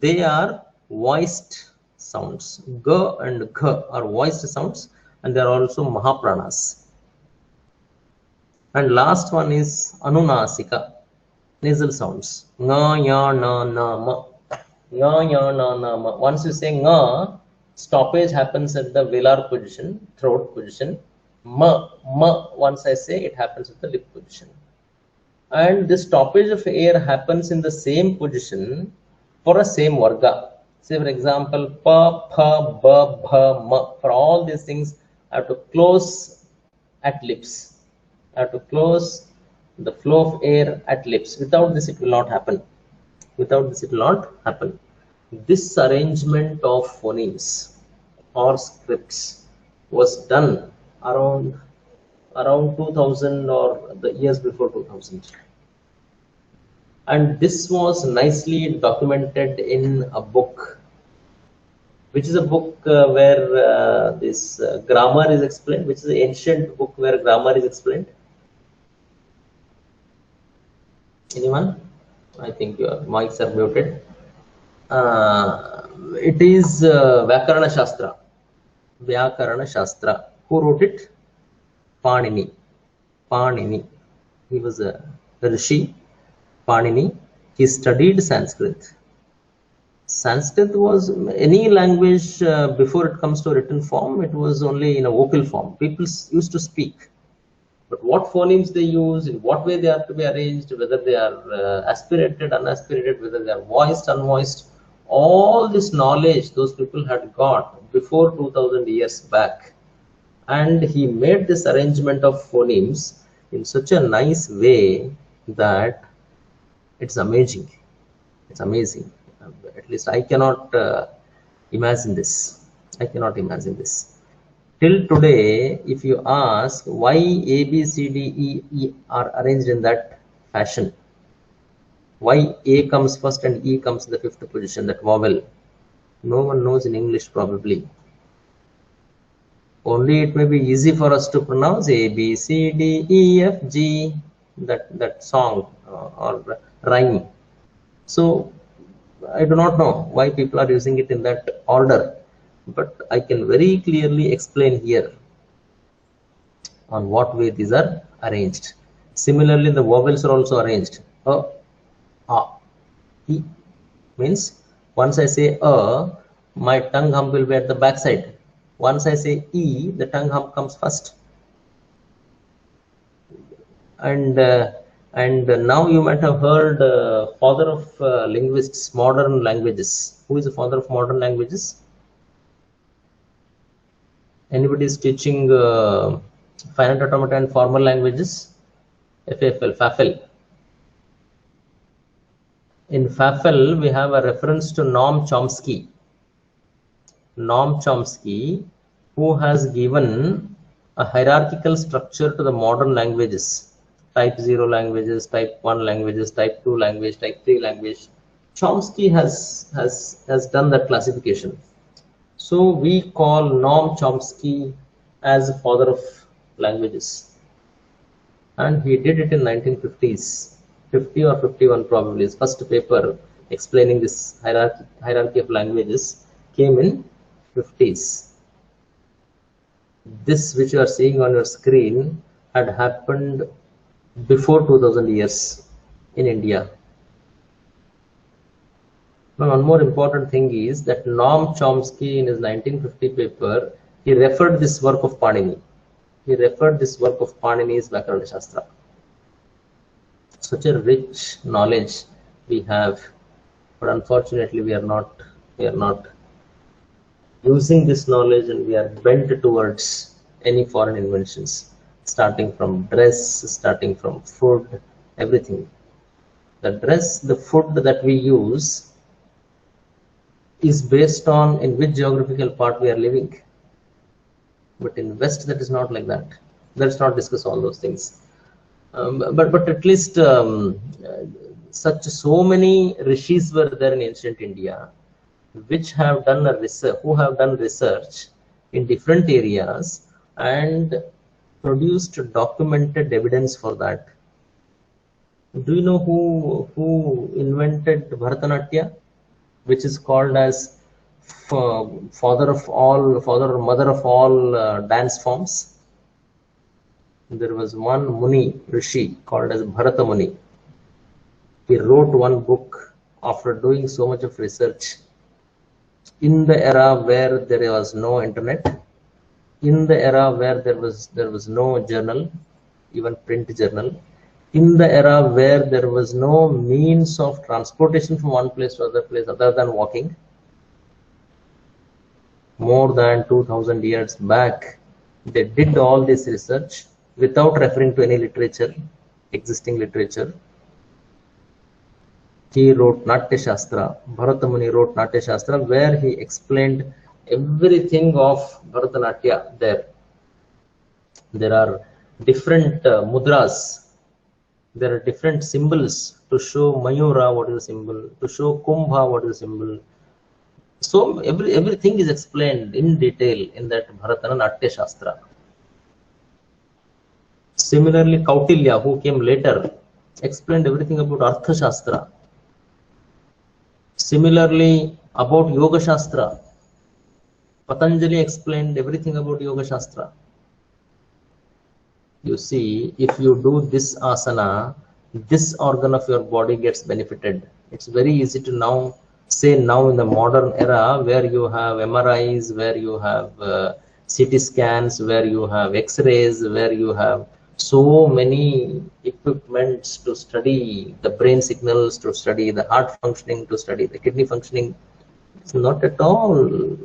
they are voiced sounds. Ga and Gha are voiced sounds, and they are also Mahapranas. And last one is Anunasika, nasal sounds. Nga, ya, na, ma. Nga, ya, na, ma. Once you say nga, stoppage happens at the velar position, throat position. Ma, once I say, it happens at the lip position. And this stoppage of air happens in the same position for a same varga. Say for example, pa, pha, ba, bha, ma. For all these things, I have to close at lips. I have to close the flow of air at lips. Without this, it will not happen. This arrangement of phonemes or scripts was done around 2000 or the years before 2000. And this was nicely documented in a book, which is a book where this grammar is explained, which is an ancient book where grammar is explained. Anyone? I think your mics are muted. It is Vyakarana Shastra. Vyakarana Shastra. Who wrote it? Panini. He was a Rishi. Panini. He studied Sanskrit. Sanskrit was any language before it comes to written form, it was only in a vocal form. People used to speak. But what phonemes they use, in what way they have to be arranged, whether they are aspirated, unaspirated, whether they are voiced, unvoiced, all this knowledge those people had got before 2000 years back. And he made this arrangement of phonemes in such a nice way that it's amazing. It's amazing. At least I cannot imagine this. Till today, if you ask why A, B, C, D, E are arranged in that fashion, why A comes first and E comes in the 5th position, that vowel, no one knows in English probably. Only it may be easy for us to pronounce A, B, C, D, E, F, G, that song or rhyme. So I do not know why people are using it in that order, but I can very clearly explain here on what way these are arranged. Similarly, the vowels are also arranged. A, E means once I say a, my tongue hum will be at the back side. Once I say E, the tongue hum comes first. And now you might have heard father of linguists, modern languages. Who is the father of modern languages? Anybody is teaching finite automata and formal languages? FAFL. In FAFL, we have a reference to Noam Chomsky. Noam Chomsky, who has given a hierarchical structure to the modern languages. Type 0 languages, type 1 languages, type 2 language, type 3 language. Chomsky has done that classification. So we call Noam Chomsky as the father of languages. And he did it in 1950s, 50 or 51 probably. His first paper explaining this hierarchy of languages came in 50s. This which you are seeing on your screen had happened before 2000 years in India. Now, one more important thing is that Noam Chomsky in his 1950 paper, he referred this work of Panini. He referred this work of Panini's Vyakarana Shastra. Such a rich knowledge we have, but unfortunately we are not using this knowledge, and we are bent towards any foreign inventions, starting from dress, starting from food, everything. The dress, the food that we use is based on in which geographical part we are living. But in West, that is not like that. Let's not discuss all those things. But at least so many rishis were there in ancient India, which have done a research, who have done research in different areas and produced documented evidence for that. Do you know who invented Bharatanatyam, which is called as father or mother of all dance forms? There was one Muni, Rishi, called as Bharata Muni. He wrote one book after doing so much of research in the era where there was no internet, in the era where there was no journal, even print journal, in the era where there was no means of transportation from one place to other place other than walking. More than 2000 years back, they did all this research without referring to any literature, existing literature. He wrote Natya Shastra. Bharata Muni wrote Natya Shastra, where he explained everything of Bharatanatyam there. There are different mudras. There are different symbols to show Mayura, what is the symbol, to show Kumbha, what is the symbol. So everything is explained in detail in that Bharatanatyam Shastra. Similarly, Kautilya, who came later, explained everything about Artha Shastra. Similarly, about Yoga Shastra, Patanjali explained everything about Yoga Shastra. You see, if you do this asana, this organ of your body gets benefited. It's very easy to now say now in the modern era where you have MRIs, where you have CT scans, where you have X-rays, where you have so many equipments to study the brain signals, to study the heart functioning, to study the kidney functioning. It's not at all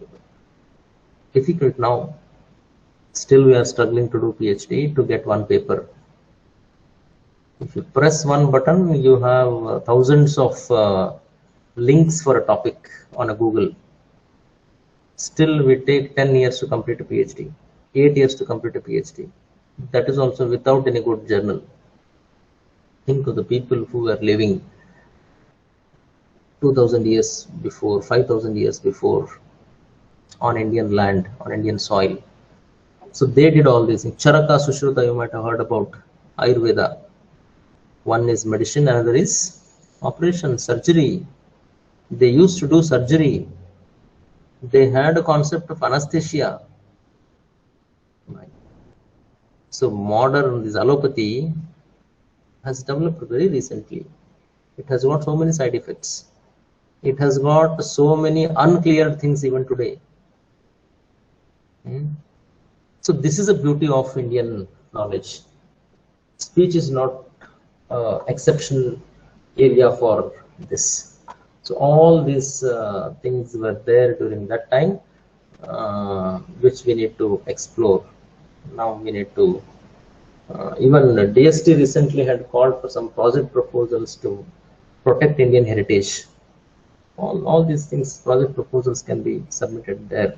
difficult now. Still, we are struggling to do PhD to get one paper. If you press one button, you have thousands of links for a topic on a Google. Still, we take 10 years to complete a PhD, 8 years to complete a PhD. That is also without any good journal. Think of the people who were living 2000 years before, 5000 years before on Indian land, on Indian soil. So they did all these things. Charaka, Sushruta, you might have heard about Ayurveda. One is medicine, another is operation, surgery. They used to do surgery. They had a concept of anesthesia. So modern, this allopathy has developed very recently. It has got so many side effects. It has got so many unclear things even today. So this is the beauty of Indian knowledge. Speech is not exceptional area for this. So all these things were there during that time, which we need to explore. Now we need to, even DST recently had called for some project proposals to protect Indian heritage. All these things, project proposals can be submitted there.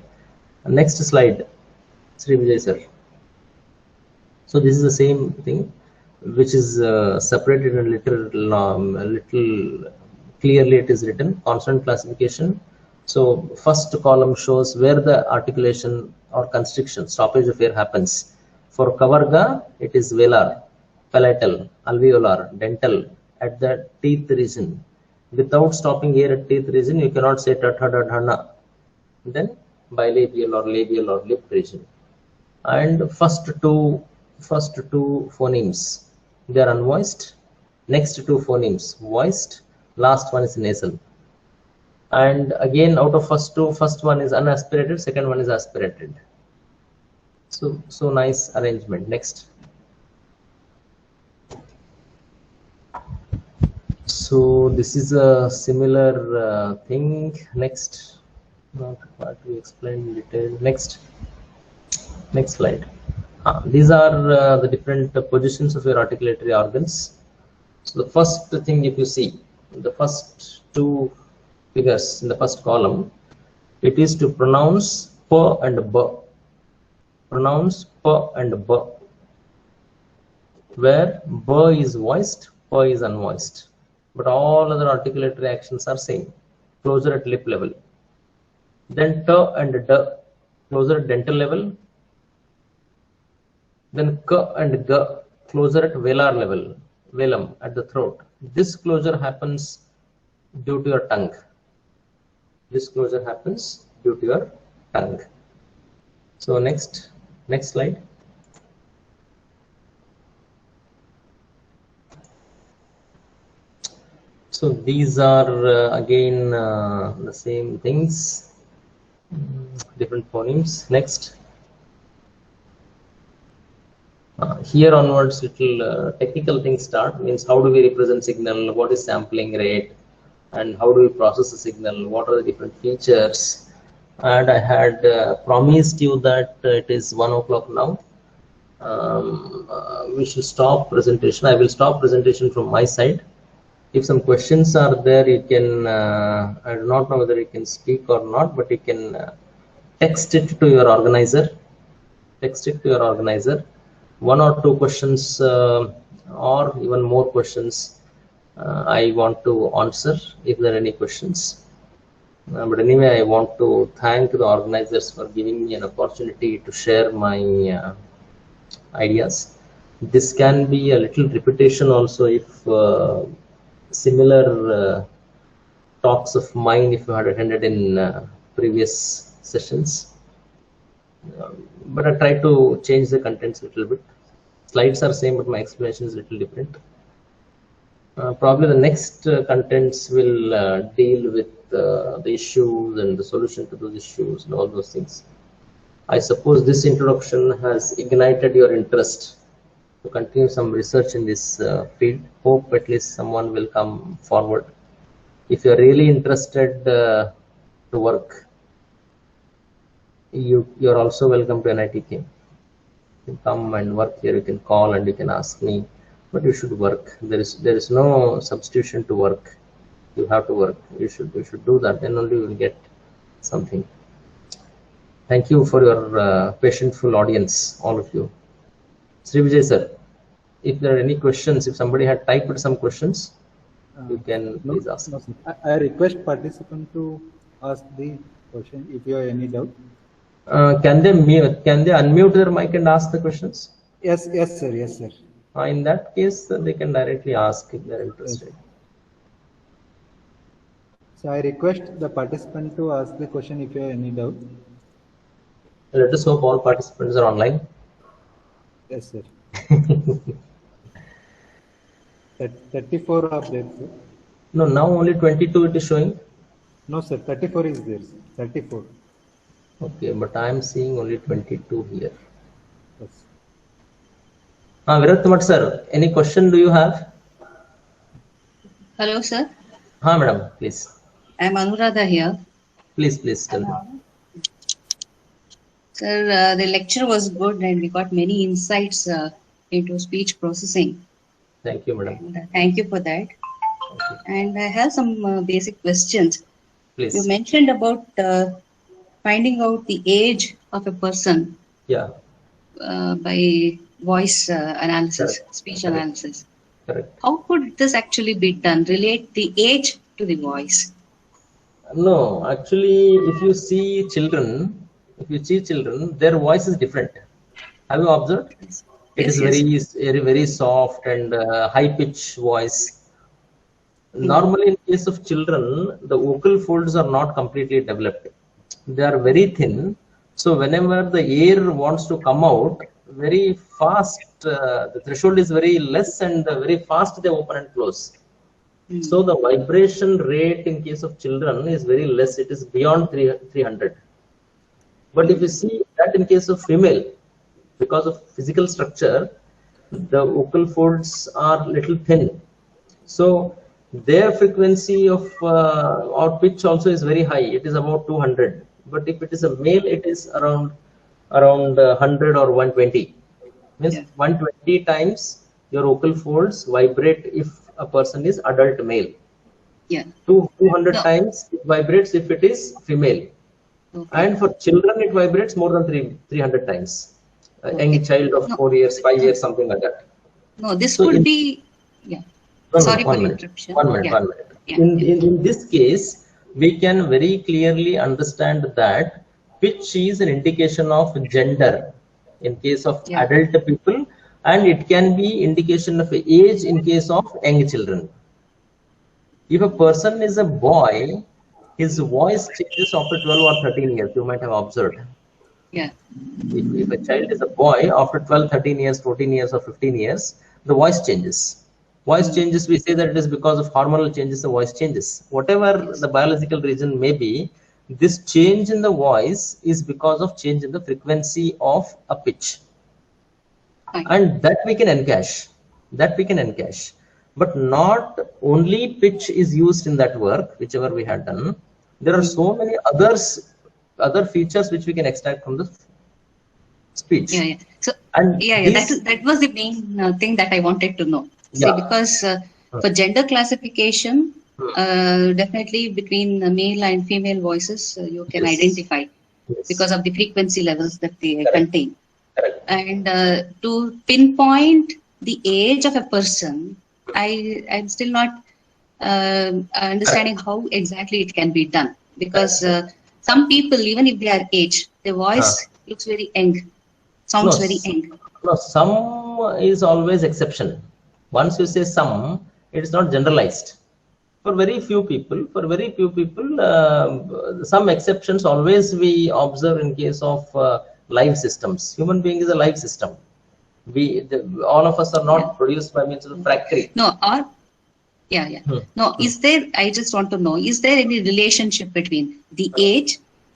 Next slide, Sri Vijay sir. So this is the same thing, which is separated in little clearly it is written, consonant classification. So first column shows where the articulation or constriction, stoppage of air happens. For Kavarga, it is velar, palatal, alveolar, dental, at the teeth region. Without stopping air at teeth region, you cannot say ta tha da dha na. Then bilabial or labial or lip region. And first two phonemes, they are unvoiced. Next two phonemes voiced. Last one is nasal. And again, out of first two, first one is unaspirated, second one is aspirated. So nice arrangement. Next. So this is a similar thing. Next. Not what we explain in detail. Next slide. These are the different positions of your articulatory organs. So the first thing, if you see the first two figures in the first column, it is to pronounce p and b. Pronounce p and b, where b is voiced, p is unvoiced. But all other articulatory actions are same, closer at lip level. Then t and d, closer at dental level. Then k and g, closer at velar level, velum, at the throat. This closure happens due to your tongue. This closure happens due to your tongue. So next slide. So these are again the same things, different phonemes. Next. Here onwards, little technical things start. Means how do we represent signal? What is sampling rate? And how do we process the signal? What are the different features? And I had promised you that it is 1 o'clock now. We should stop presentation. I will stop presentation from my side. If some questions are there, you can, I do not know whether you can speak or not, but you can text it to your organizer. Text it to your organizer. 1 or 2 questions or even more questions I want to answer if there are any questions. But anyway, I want to thank the organizers for giving me an opportunity to share my ideas. This can be a little repetition also if similar talks of mine if you had attended in previous sessions. But I try to change the contents a little bit. Slides are same, but my explanation is a little different. Probably the next contents will deal with the issues and the solution to those issues and all those things. I suppose this introduction has ignited your interest to continue some research in this field. Hope at least someone will come forward. If you are really interested to work, you are also welcome to NITK. You can come and work here. You can call and you can ask me, but you should work. There is no substitution to work. You have to work. You should do that. Then only you will get something. Thank you for your patientful audience, all of you. Sri Vijay sir, if there are any questions, if somebody had typed some questions, you can please ask. No, I request participant to ask the question if you have any doubt. Can they unmute their mic and ask the questions? Yes, sir. In that case, they can directly ask if they're interested. So I request the participant to ask the question if you have any doubt. Let us hope all participants are online. Yes, sir. 34 are there, sir. No, now only 22 it is showing. No, sir. 34 is there, sir. 34. Okay, but I am seeing only 22 here. Yes. Virat sir, any question do you have? Hello, sir. Madam, please. I'm Anuradha here. Please tell me. Sir, the lecture was good and we got many insights into speech processing. Thank you, madam. And, thank you for that. And I have some basic questions. Please. You mentioned about finding out the age of a person Yeah. By voice analysis, Correct. speech Correct. analysis. Correct. How could this actually be done? Relate the age to the voice? No, actually, if you see children, their voice is different. Have you observed? It is very soft and high pitch voice. Normally, in case of children, the vocal folds are not completely developed. They are very thin. So whenever the air wants to come out, very fast, the threshold is very less and very fast they open and close. So the vibration rate in case of children is very less. It is beyond 300. But if you see that in case of female, because of physical structure, the vocal folds are little thin. So their frequency of or pitch also is very high. It is about 200. But if it is a male, it is around 100 or 120. Means 120 times your vocal folds vibrate if a person is adult male. Yeah. 200 times it vibrates if it is female. Okay. And for children, it vibrates more than 300 times. A young child of 4 years, 5 years, something like that. No, this could be. Yeah. Sorry for interruption. One minute. Yeah. In this case, we can very clearly understand that pitch is an indication of gender in case of adult people, and it can be indication of age in case of young children. If a person is a boy, his voice changes after 12 or 13 years. You might have observed. Yeah. If a child is a boy, after 12, 13 years, 14 years, or 15 years, the voice changes. Voice changes, we say that it is because of hormonal changes, the voice changes. Whatever the biological reason may be, this change in the voice is because of change in the frequency of a pitch. And that we can encash. But not only pitch is used in that work, whichever we had done. There are so many other features which we can extract from the speech. Yeah. So and that was the main thing that I wanted to know. See, because for gender classification, definitely between male and female voices, you can identify because of the frequency levels that they contain. Correct. And to pinpoint the age of a person, I'm still not understanding how exactly it can be done. Because some people, even if they are aged, their voice looks very young, sounds very young. No, some is always exception. Once you say some, it is not generalized. For very few people, some exceptions always we observe in case of live systems. Human being is a live system. All of us are not produced by means of the factory. No, No, is there, I just want to know, is there any relationship between the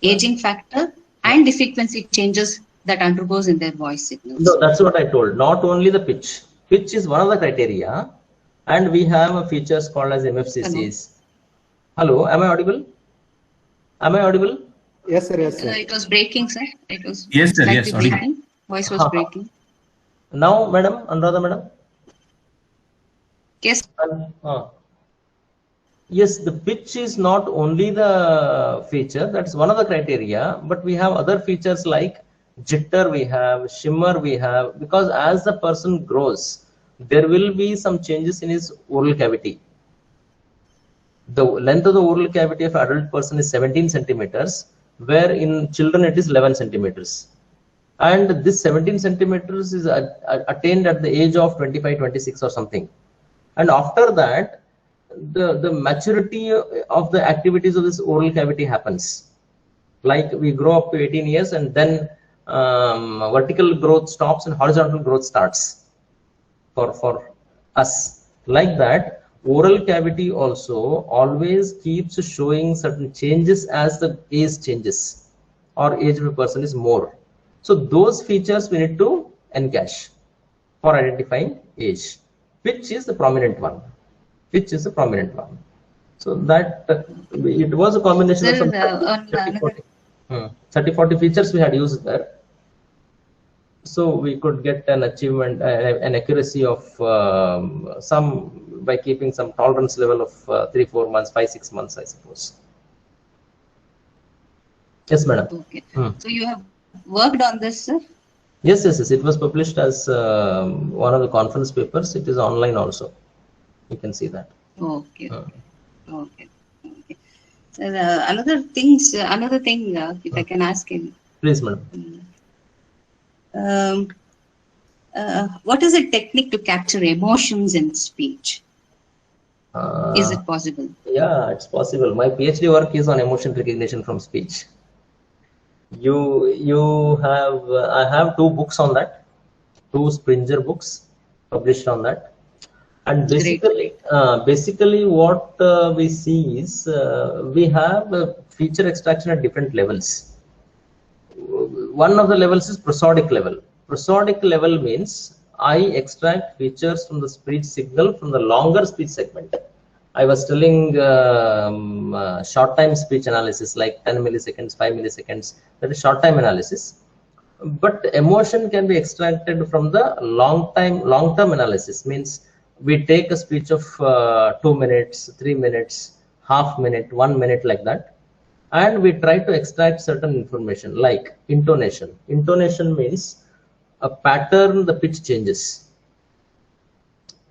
aging factor and the frequency changes that undergoes in their voice signals? No, that's what I told. Not only the pitch. Pitch is one of the criteria, and we have features called as MFCCs. Hello, am I audible? Yes, sir. It was breaking, sir. It was Audible. breaking. Voice was breaking. Now, madam, Anuradha madam? Yes. Yes, the pitch is not only the feature, that's one of the criteria, but we have other features like jitter we have, shimmer we have, because as the person grows, there will be some changes in his oral cavity. The length of the oral cavity of an adult person is 17 centimeters, where in children it is 11 centimeters. And this 17 centimeters is attained at the age of 25, 26 or something. And after that, the maturity of the activities of this oral cavity happens. Like we grow up to 18 years and then vertical growth stops and horizontal growth starts for us. Like that, oral cavity also always keeps showing certain changes as the age changes or age of a person is more. So those features we need to encache for identifying age. Which is the prominent one? Which is the prominent one? So that it was a combination of some 30-40 features we had used there. So we could get an achievement, an accuracy of some by keeping some tolerance level of 3-4 months, 5-6 months, I suppose. Yes, madam. Okay. So you have worked on this, sir? Yes, yes, yes. It was published as one of the conference papers. It is online also. You can see that. Okay. Okay. Okay. So another thing, if I can ask him. Please, madam. What is a technique to capture emotions in speech? Is it possible? Yeah, it's possible. My PhD work is on emotion recognition from speech. I have 2 books on that, 2 Springer books published on that. And basically what we see is we have feature extraction at different levels. One of the levels is prosodic level. Prosodic level means I extract features from the speech signal from the longer speech segment. I was telling short time speech analysis like 10 milliseconds, 5 milliseconds, that is short time analysis. But emotion can be extracted from the long term analysis, means we take a speech of 2 minutes, 3 minutes, half minute, 1 minute, like that. And we try to extract certain information like intonation. Intonation means a pattern, the pitch changes.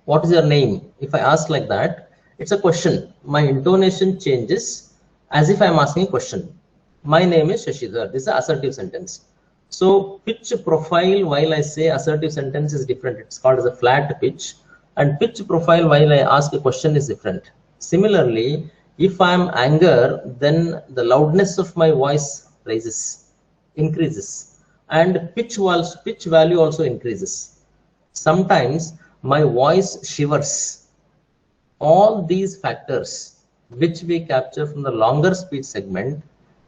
What is your name? If I ask like that, it's a question. My intonation changes as if I'm asking a question. My name is Shashidhar. This is an assertive sentence. So pitch profile while I say assertive sentence is different. It's called as a flat pitch. And pitch profile while I ask a question is different. Similarly, if I'm anger, then the loudness of my voice increases. And pitch value also increases. Sometimes my voice shivers. All these factors which we capture from the longer speech segment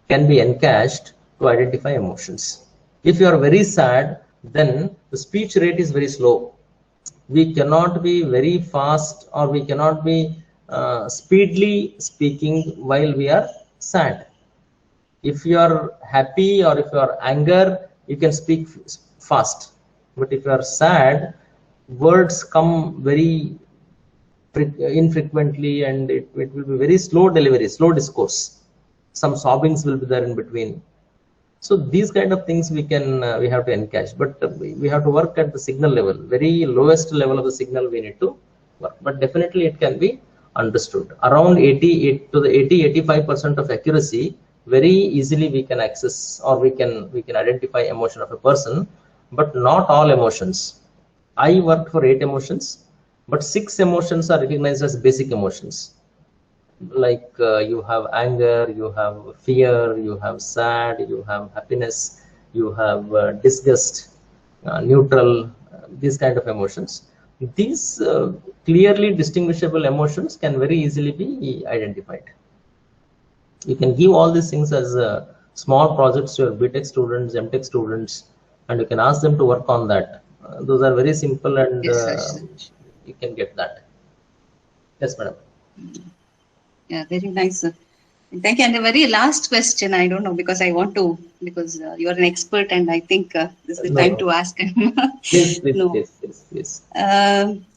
can be encached to identify emotions. If you are very sad, then the speech rate is very slow. We cannot be very fast, or we cannot be speedily speaking while we are sad. If you are happy or if you are anger, you can speak fast. But if you are sad, words come very infrequently, and it will be very slow delivery, slow discourse. Some sobbings will be there in between. So these kind of things we have to encache, but we have to work at the signal level, very lowest level of the signal we need to work. But definitely it can be understood. Around 80-85% of accuracy, very easily we can access, or we can identify emotion of a person, but not all emotions. I worked for 8 emotions. But 6 emotions are recognized as basic emotions. Like you have anger, you have fear, you have sad, you have happiness, you have disgust, neutral, these kind of emotions. These clearly distinguishable emotions can very easily be identified. You can give all these things as small projects to your BTech students, MTech students, and you can ask them to work on that. Those are very simple, and you can get that. Yes, madam. Yeah, very nice, sir. Thank you. And the very last question, I don't know, because I want to, because you are an expert, and I think this is the time to ask. Please.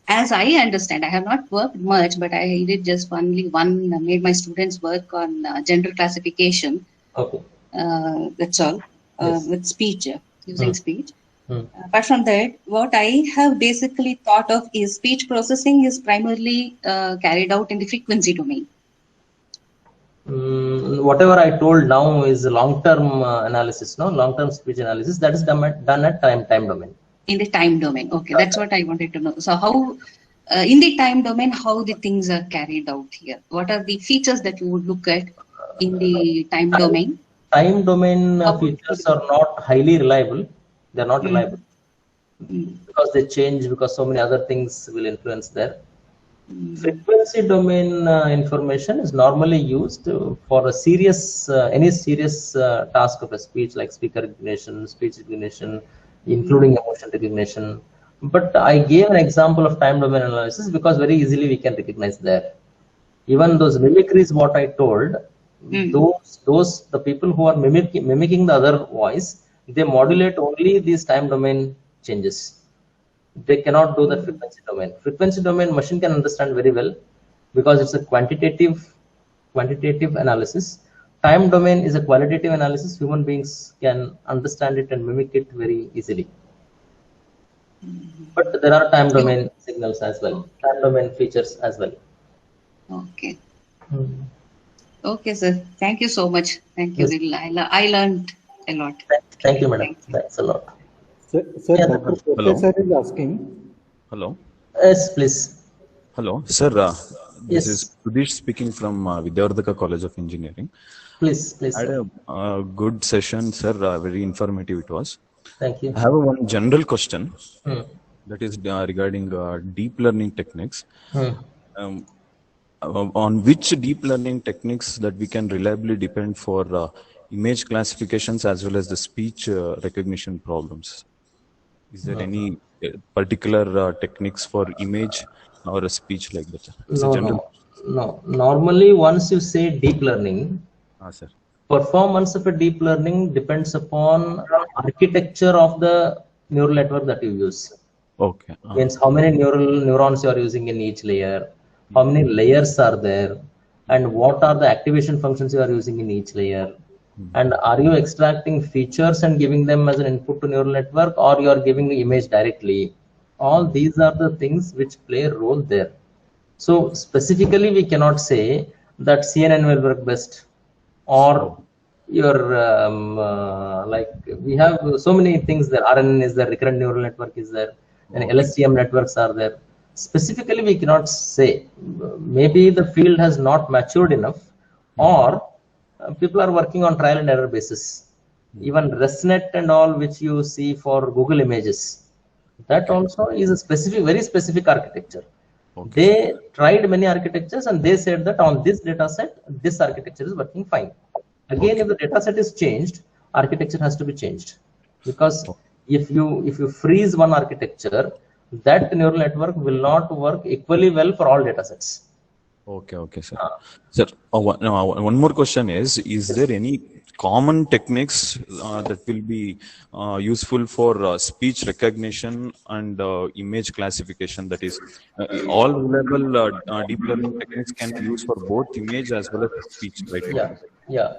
As I understand, I have not worked much, but I did just made my students work on gender classification. Okay. That's all. Yes. With speech, using speech. Apart from that, what I have basically thought of is speech processing is primarily carried out in the frequency domain. Whatever I told now is long-term analysis, no? Long-term speech analysis, that is done at time domain. In the time domain. Okay, that's what I wanted to know. So how in the time domain, how the things are carried out here? What are the features that you would look at in the time domain? Time domain How would features it are not highly reliable. They're not reliable Mm. because they change, because so many other things will influence there. Mm. Frequency domain information is normally used for a serious, any serious task of a speech, like speaker recognition, speech recognition, including emotion recognition. But I gave an example of time domain analysis because very easily we can recognize there. Even those mimicries, what I told, those the people who are mimicking the other voice, they modulate only these time domain changes. They cannot do the frequency domain. Frequency domain machine can understand very well because it's a quantitative analysis. Time domain is a qualitative analysis. Human beings can understand it and mimic it very easily. But there are time domain signals as well, time domain features as well. Okay. Okay, sir. Thank you so much. Thank you. Yes. I learned a lot. Thank you, madam. Thank you. Thanks a lot. Sir, Yeah, Dr. hello. Professor is asking. Hello. Yes, please. Hello, sir. This Yes. is Sudesh speaking from Vidyavardhaka College of Engineering. Please. I had a good session, sir. Very informative it was. Thank you. I have one general question Hmm. that is regarding deep learning techniques. Hmm. On which deep learning techniques that we can reliably depend for image classifications as well as the speech recognition problems? Is there any particular techniques for image or a speech like that? It's a general. No. Normally, once you say deep learning, Sir. performance of a deep learning depends upon architecture of the neural network that you use. Okay. Means how many neurons you are using in each layer, how many layers are there, and what are the activation functions you are using in each layer, and are you extracting features and giving them as an input to neural network, or you are giving the image directly. All these are the things which play a role there. So specifically we cannot say that CNN will work best, or your like we have so many things there. RNN is there, recurrent neural network is there, and LSTM networks are there. Specifically we cannot say. Maybe the field has not matured enough, or people are working on trial and error basis. Even ResNet and all which you see for Google Images, that also is a very specific architecture. They tried many architectures and they said that on this data set, this architecture is working fine. Again, if the data set is changed, architecture has to be changed. Because if you freeze one architecture, that neural network will not work equally well for all data sets. Okay, sir. Sir, one more question is there any common techniques that will be useful for speech recognition and image classification? That is, all available deep learning techniques can be used for both image as well as speech, right? Yeah.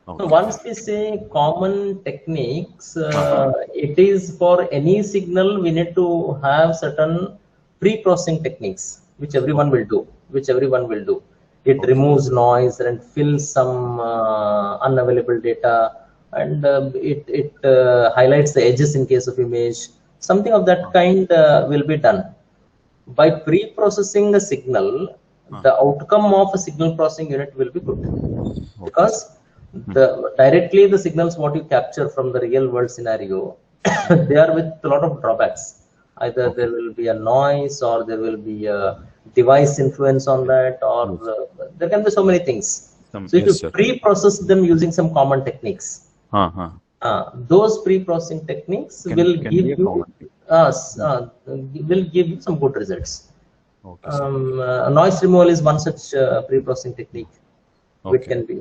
Okay. So once we say common techniques, it is for any signal we need to have certain pre-processing techniques, which everyone will do. It removes noise and fills some unavailable data, and it highlights the edges in case of image. Something of that kind will be done. By pre-processing a signal, the outcome of a signal processing unit will be good, because directly the signals what you capture from the real world scenario, they are with a lot of drawbacks. Either there will be a noise, or there will be a device influence on that, or there can be so many things. So if you pre-process them using some common techniques, those pre-processing techniques will give you some good results. Noise removal is one such pre-processing technique, which can be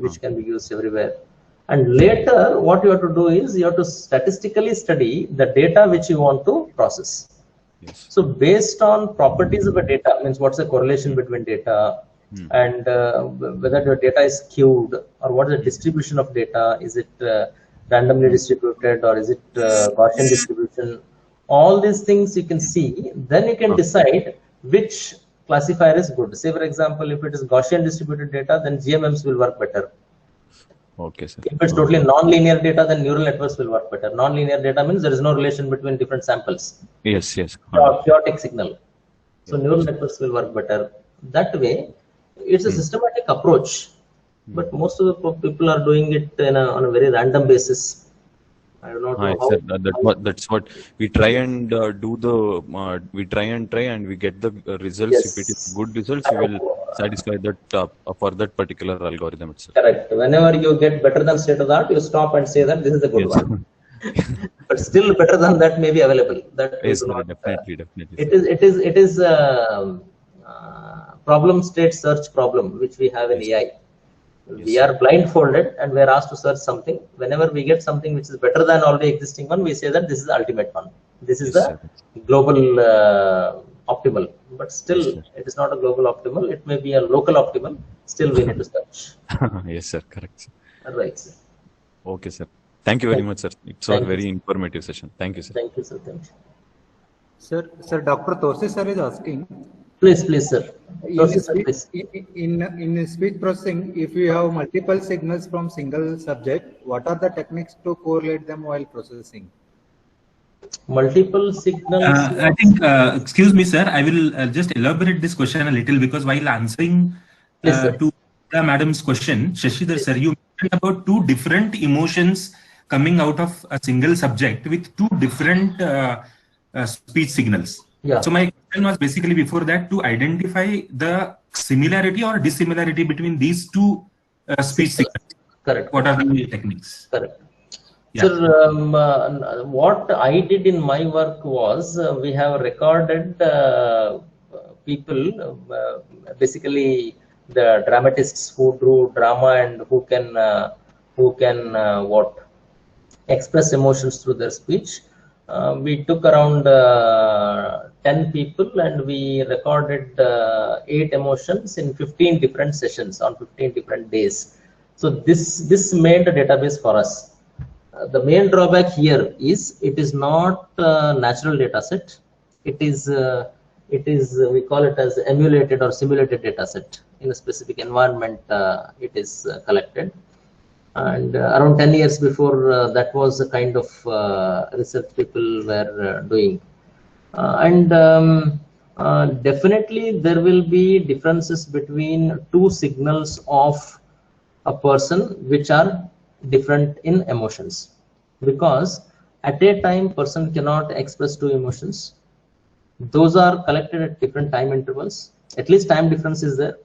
used everywhere. And later, what you have to do is you have to statistically study the data which you want to process. Yes. So based on properties of a data, means what's the correlation between data, and whether your data is skewed, or what is the distribution of data, is it randomly distributed, or is it Gaussian distribution? All these things you can see, then you can decide which classifier is good. Say for example, if it is Gaussian distributed data, then GMMs will work better. Okay, sir. If it's totally non-linear data, then neural networks will work better. Non-linear data means there is no relation between different samples. Yes. Chaotic signal. So neural networks will work better. That way, it's a systematic approach. But most of the people are doing it on a very random basis. I do not know how. That's what we try and we try and we get the results. Yes. If it is good results, we will satisfy that for that particular algorithm itself. Correct. Whenever you get better than state of the art, you stop and say that this is a good one. But still better than that may be available. That Yes, we do not, definitely. It is problem state search problem which we have in AI. We are blindfolded and we are asked to search something. Whenever we get something which is better than already existing one, we say that this is the ultimate one. This is the global optimal. But still, it is not a global optimal. It may be a local optimal. Still, we need to search. Yes, sir. Correct, sir. Right, sir. Okay, sir. Thank you very much, sir. It's a very informative session. Thank you, sir. Thank you, sir. Thank you. Sir, Dr. Tosi sir is asking. Please, sir. In speech processing, if you have multiple signals from single subject, what are the techniques to correlate them while processing? Multiple signals. I think, excuse me, sir, I will just elaborate this question a little, because while answering to madam's question, Shashidhar sir, you mentioned about two different emotions coming out of a single subject with two different speech signals. Yeah. So my question was basically before that to identify the similarity or dissimilarity between these two speech signals. Correct. What are the techniques? Correct. Yeah. So what I did in my work was we have recorded people, basically the dramatists who do drama and who can express emotions through their speech. We took around 10 people and we recorded 8 emotions in 15 different sessions on 15 different days. So this made a database for us. The main drawback here is it is not a natural data set. It is we call it as emulated or simulated data set. In a specific environment it is collected. And around 10 years before that was the kind of research people were doing. Definitely there will be differences between two signals of a person which are different in emotions, because at a time person cannot express two emotions. Those are collected at different time intervals. At least time difference is there.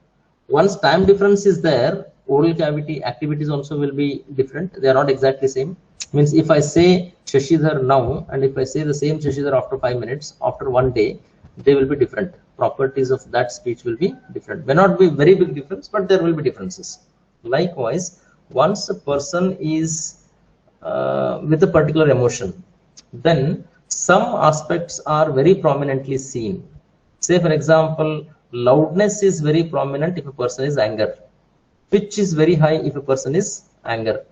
Once time difference is there, oral cavity activities also will be different. They are not exactly same. Means if I say Shashidhar now and if I say the same Shashidhar after 5 minutes, after 1 day, they will be different. Properties of that speech will be different. May not be very big difference, but there will be differences. Likewise, once a person is with a particular emotion, then some aspects are very prominently seen. Say for example, loudness is very prominent if a person is anger. Pitch is very high if a person is anger.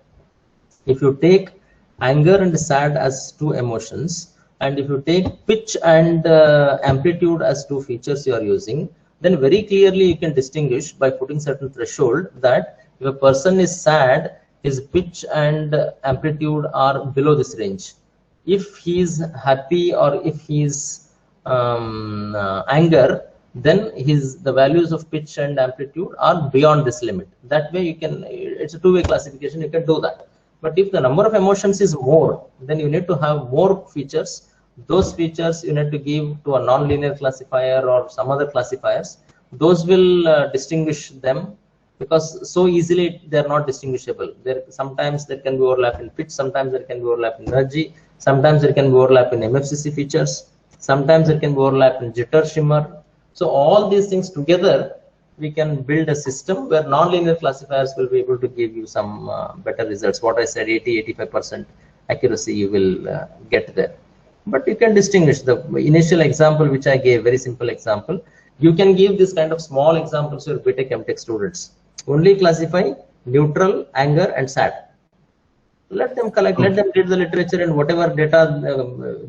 If you take anger and sad as two emotions, and if you take pitch and amplitude as two features you are using, then very clearly you can distinguish by putting certain threshold that if a person is sad, his pitch and amplitude are below this range. If he is happy or if he is anger, then the values of pitch and amplitude are beyond this limit. That way you can, it's a two-way classification, you can do that. But if the number of emotions is more, then you need to have more features. Those features you need to give to a non-linear classifier or some other classifiers. Those will distinguish them, because so easily they are not distinguishable. Sometimes there can be overlap in pitch, sometimes there can be overlap in energy, sometimes there can be overlap in MFCC features, sometimes there can be overlap in jitter, shimmer. So all these things together, we can build a system where non-linear classifiers will be able to give you some better results. What I said, 80-85% accuracy you will get there. But you can distinguish the initial example which I gave, very simple example. You can give this kind of small examples to your BTech, MTech students. Only classify neutral, anger, and sad. Let them collect, let them read the literature and whatever data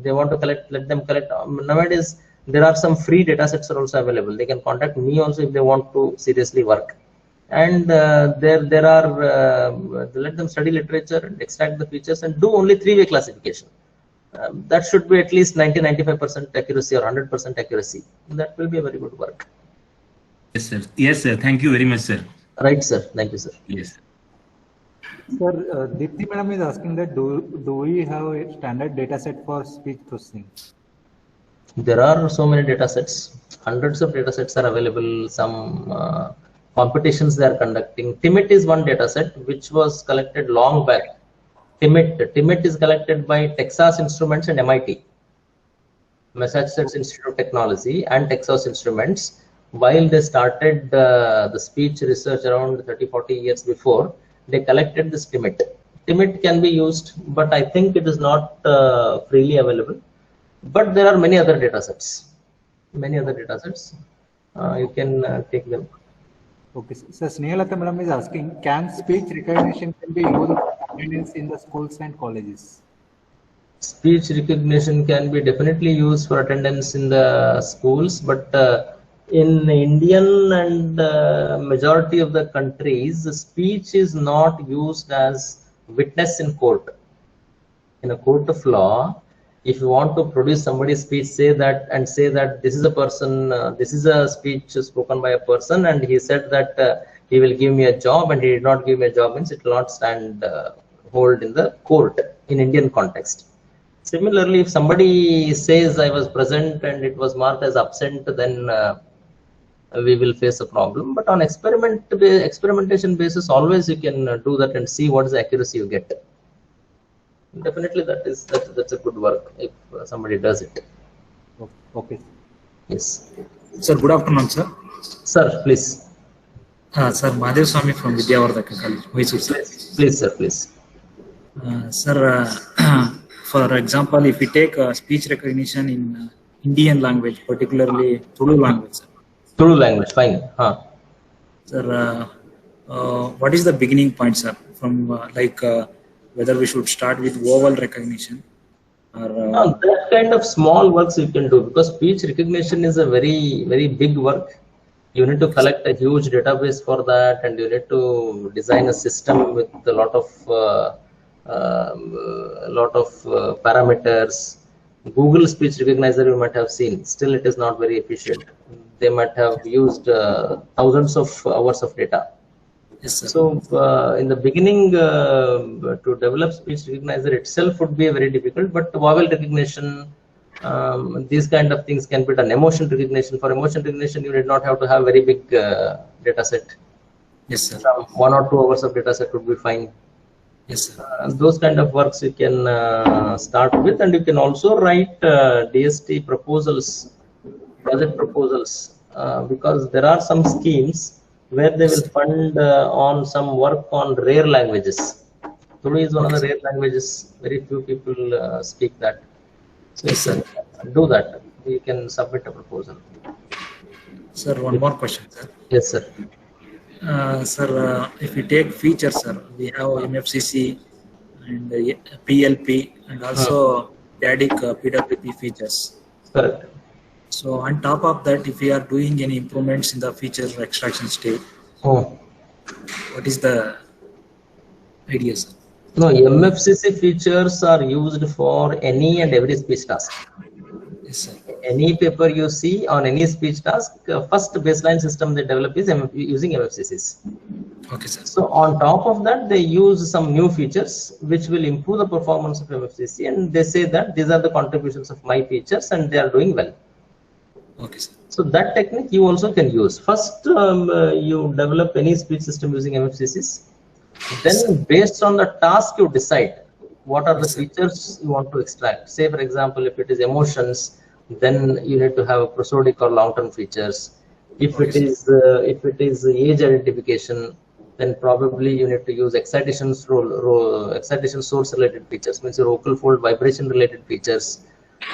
they want to collect, let them collect. Nowadays, there are some free data sets are also available. They can contact me also if they want to seriously work. And there are, let them study literature and extract the features and do only three-way classification. that should be at least 90-95% accuracy or 100% accuracy. That will be a very good work. Yes, sir. Yes, sir. Thank you very much, sir. Right, sir. Thank you, sir. Yes. Sir, Deepthi madam is asking that do we have a standard data set for speech processing? There are so many data sets. Hundreds of data sets are available. Some competitions they are conducting. TIMIT is one data set which was collected long back. TIMIT is collected by Texas Instruments and MIT, Massachusetts Institute of Technology, and Texas Instruments. While they started the speech research around 30-40 years before, they collected this TIMIT. TIMIT can be used, but I think it is not freely available. But there are many other data sets. You can take them. Okay, so Snehalata madam is asking, can speech recognition can be used for attendance in the schools and colleges? Speech recognition can be definitely used for attendance in the schools, but in Indian and majority of the countries, speech is not used as witness in court. In a court of law, if you want to produce somebody's speech, say that this is a person, this is a speech spoken by a person, and he said that he will give me a job, and he did not give me a job, means it will not stand hold in the court in Indian context. Similarly, if somebody says I was present and it was marked as absent, then we will face a problem. But on experimentation basis, always you can do that and see what is the accuracy you get. Definitely, that's a good work if somebody does it. Okay. Yes. Sir, good afternoon, sir. Sir, please. Sir, Mahadev Swami from Vidyavardhaka College, Mysore, sir. Please, sir, please. Sir, for example, if we take speech recognition in Indian language, particularly Tulu language, sir. Tulu language, fine. Sir, what is the beginning point, sir? From whether we should start with vowel recognition or that kind of small works you can do, because speech recognition is a very, very big work. You need to collect a huge database for that, and you need to design a system with a lot of parameters. Google speech recognizer you might have seen, still it is not very efficient. They might have used thousands of hours of data. yes, sir. So in the beginning, to develop speech recognizer itself would be very difficult, but vowel recognition, these kind of things can be done. Emotion recognition, for emotion recognition you did not have to have very big data set. Yes, sir. 1 or 2 hours of data set would be fine. Yes, sir. Those kind of works you can start with, and you can also write DST proposals, project proposals, because there are some schemes where they will fund on some work on rare languages. Tulu is one of the rare languages, very few people speak that. So Yes, sir. do that. You can submit a proposal. Sir, one more question, sir. Yes, sir. Sir, if we take features, sir, we have MFCC and PLP and also DADIC PWP features. Correct. So on top of that, if we are doing any improvements in the feature extraction state, Oh. what is the idea, sir? No, MFCC features are used for any and every speech task. Yes, sir. Any paper you see on any speech task, first baseline system they develop is using MFCCs. Okay, sir. So on top of that, they use some new features which will improve the performance of MFCC, and they say that these are the contributions of my features and they are doing well. Okay, sir. So that technique you also can use. First, you develop any speech system using MFCCs. Then based on the task you decide what are the features you want to extract. Say for example, if it is emotions, then you need to have a prosodic or long-term features. If it is age identification, then probably you need to use excitation source related features, means your vocal fold vibration related features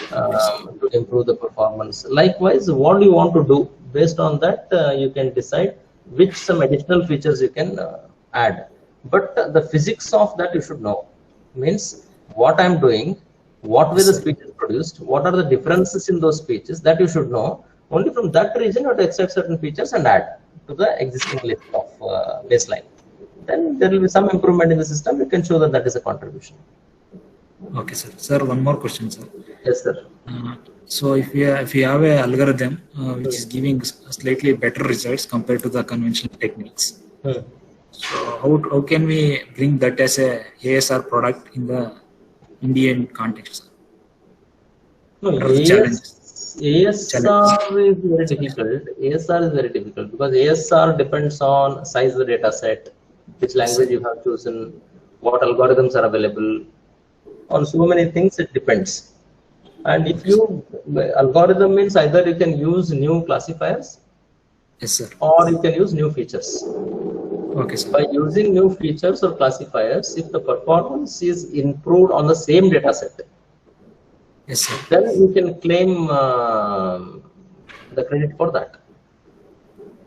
to improve the performance. Likewise, what do you want to do? Based on that, you can decide which some additional features you can add. But the physics of that you should know. Means what I'm doing, what way the speech is produced, what are the differences in those speeches, that you should know. Only from that region you have to extract certain features and add to the existing list of baseline. Then there will be some improvement in the system. You can show that that is a contribution. Okay, sir. Sir, one more question, sir. Yes, sir. So if you have a algorithm which is giving slightly better results compared to the conventional techniques, so how can we bring that as a ASR product in the Indian context? No, What are the challenges? ASR is very difficult. ASR is very difficult because ASR depends on size of the data set, which language you have chosen, what algorithms are available. On so many things, it depends. And if you algorithm means either you can use new classifiers, Yes, sir. or you can use new features. Okay, sir. By using new features or classifiers, if the performance is improved on the same data set, Yes, sir. then you can claim the credit for that.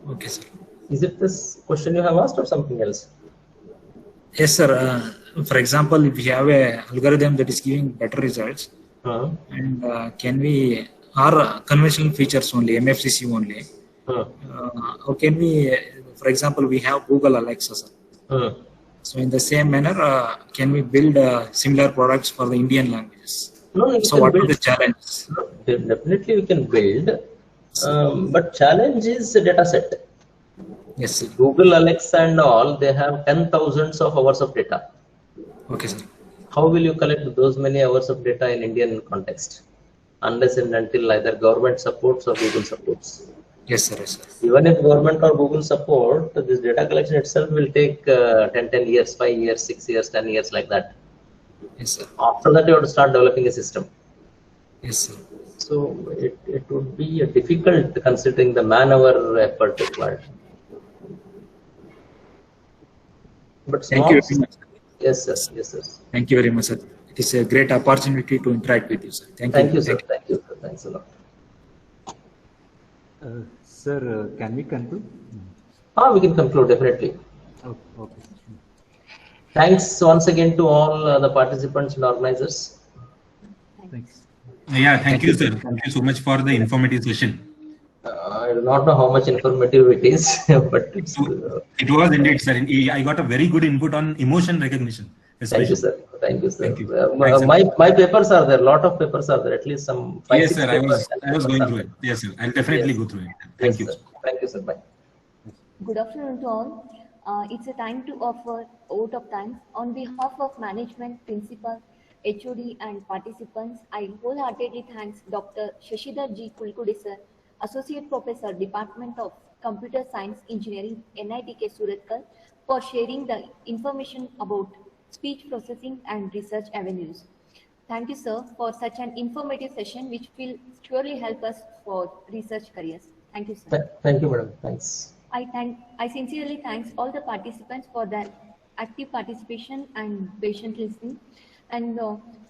Okay, sir. Is it this question you have asked or something else? Yes, sir. For example, if you have a algorithm that is giving better results, and can we, our conventional features only, MFCC only, how can we, for example, we have Google Alexa, sir. So in the same manner, can we build similar products for the Indian languages? No, so what are the challenges? Definitely we can build, but challenge is the data set. Yes, sir. Google Alexa and all, they have 10,000s of hours of data. Okay, sir. How will you collect those many hours of data in Indian context? Unless and until either government supports or Google supports. Yes, sir. Yes, sir. Even if government or Google support, this data collection itself will take 10 years, 5 years, 6 years, 10 years like that. Yes, sir. After that, you have to start developing a system. Yes, sir. So it would be difficult considering the man-hour effort required. But thank you very much. Yes, sir. Yes, sir. Thank you very much, sir. It is a great opportunity to interact with you, sir. Thank you, sir. Thank you, sir. Thanks a lot. Sir, can we conclude? We can conclude definitely. Okay. Thanks once again to all the participants and organizers. Thanks. Yeah, thank you, sir. Thank you so much for the informative session. I do not know how much informative it is, but it's, it was indeed, sir. I got a very good input on emotion recognition. Especially. Thank you, sir. Thank you, sir. Thank you. My papers are there. A lot of papers are there. At least some 5, yes, 6 sir. I was going through it. Yes, sir. I'll definitely go through it. Thank you. Sir. Thank you, sir. Bye. Good afternoon to all. It's a time to offer vote of thanks. On behalf of management, principal, HOD and participants, I wholeheartedly thank Dr. Shashidhar G. Kulkudi, sir, Associate Professor, Department of Computer Science Engineering, NITK Surathkal, for sharing the information about speech processing and research avenues. Thank you, sir, for such an informative session which will surely help us for research careers. Thank you, sir. Thank you, madam. Thanks. I sincerely thank all the participants for their active participation and patient listening. And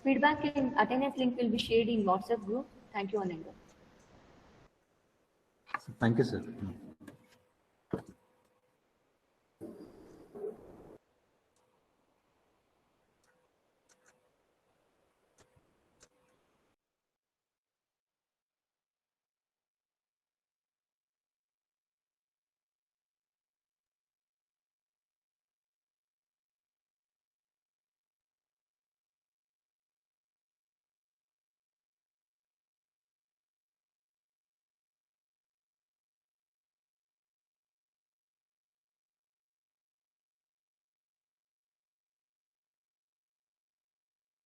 feedback and attendance link will be shared in WhatsApp group. Thank you, Ananda. Thank you, sir.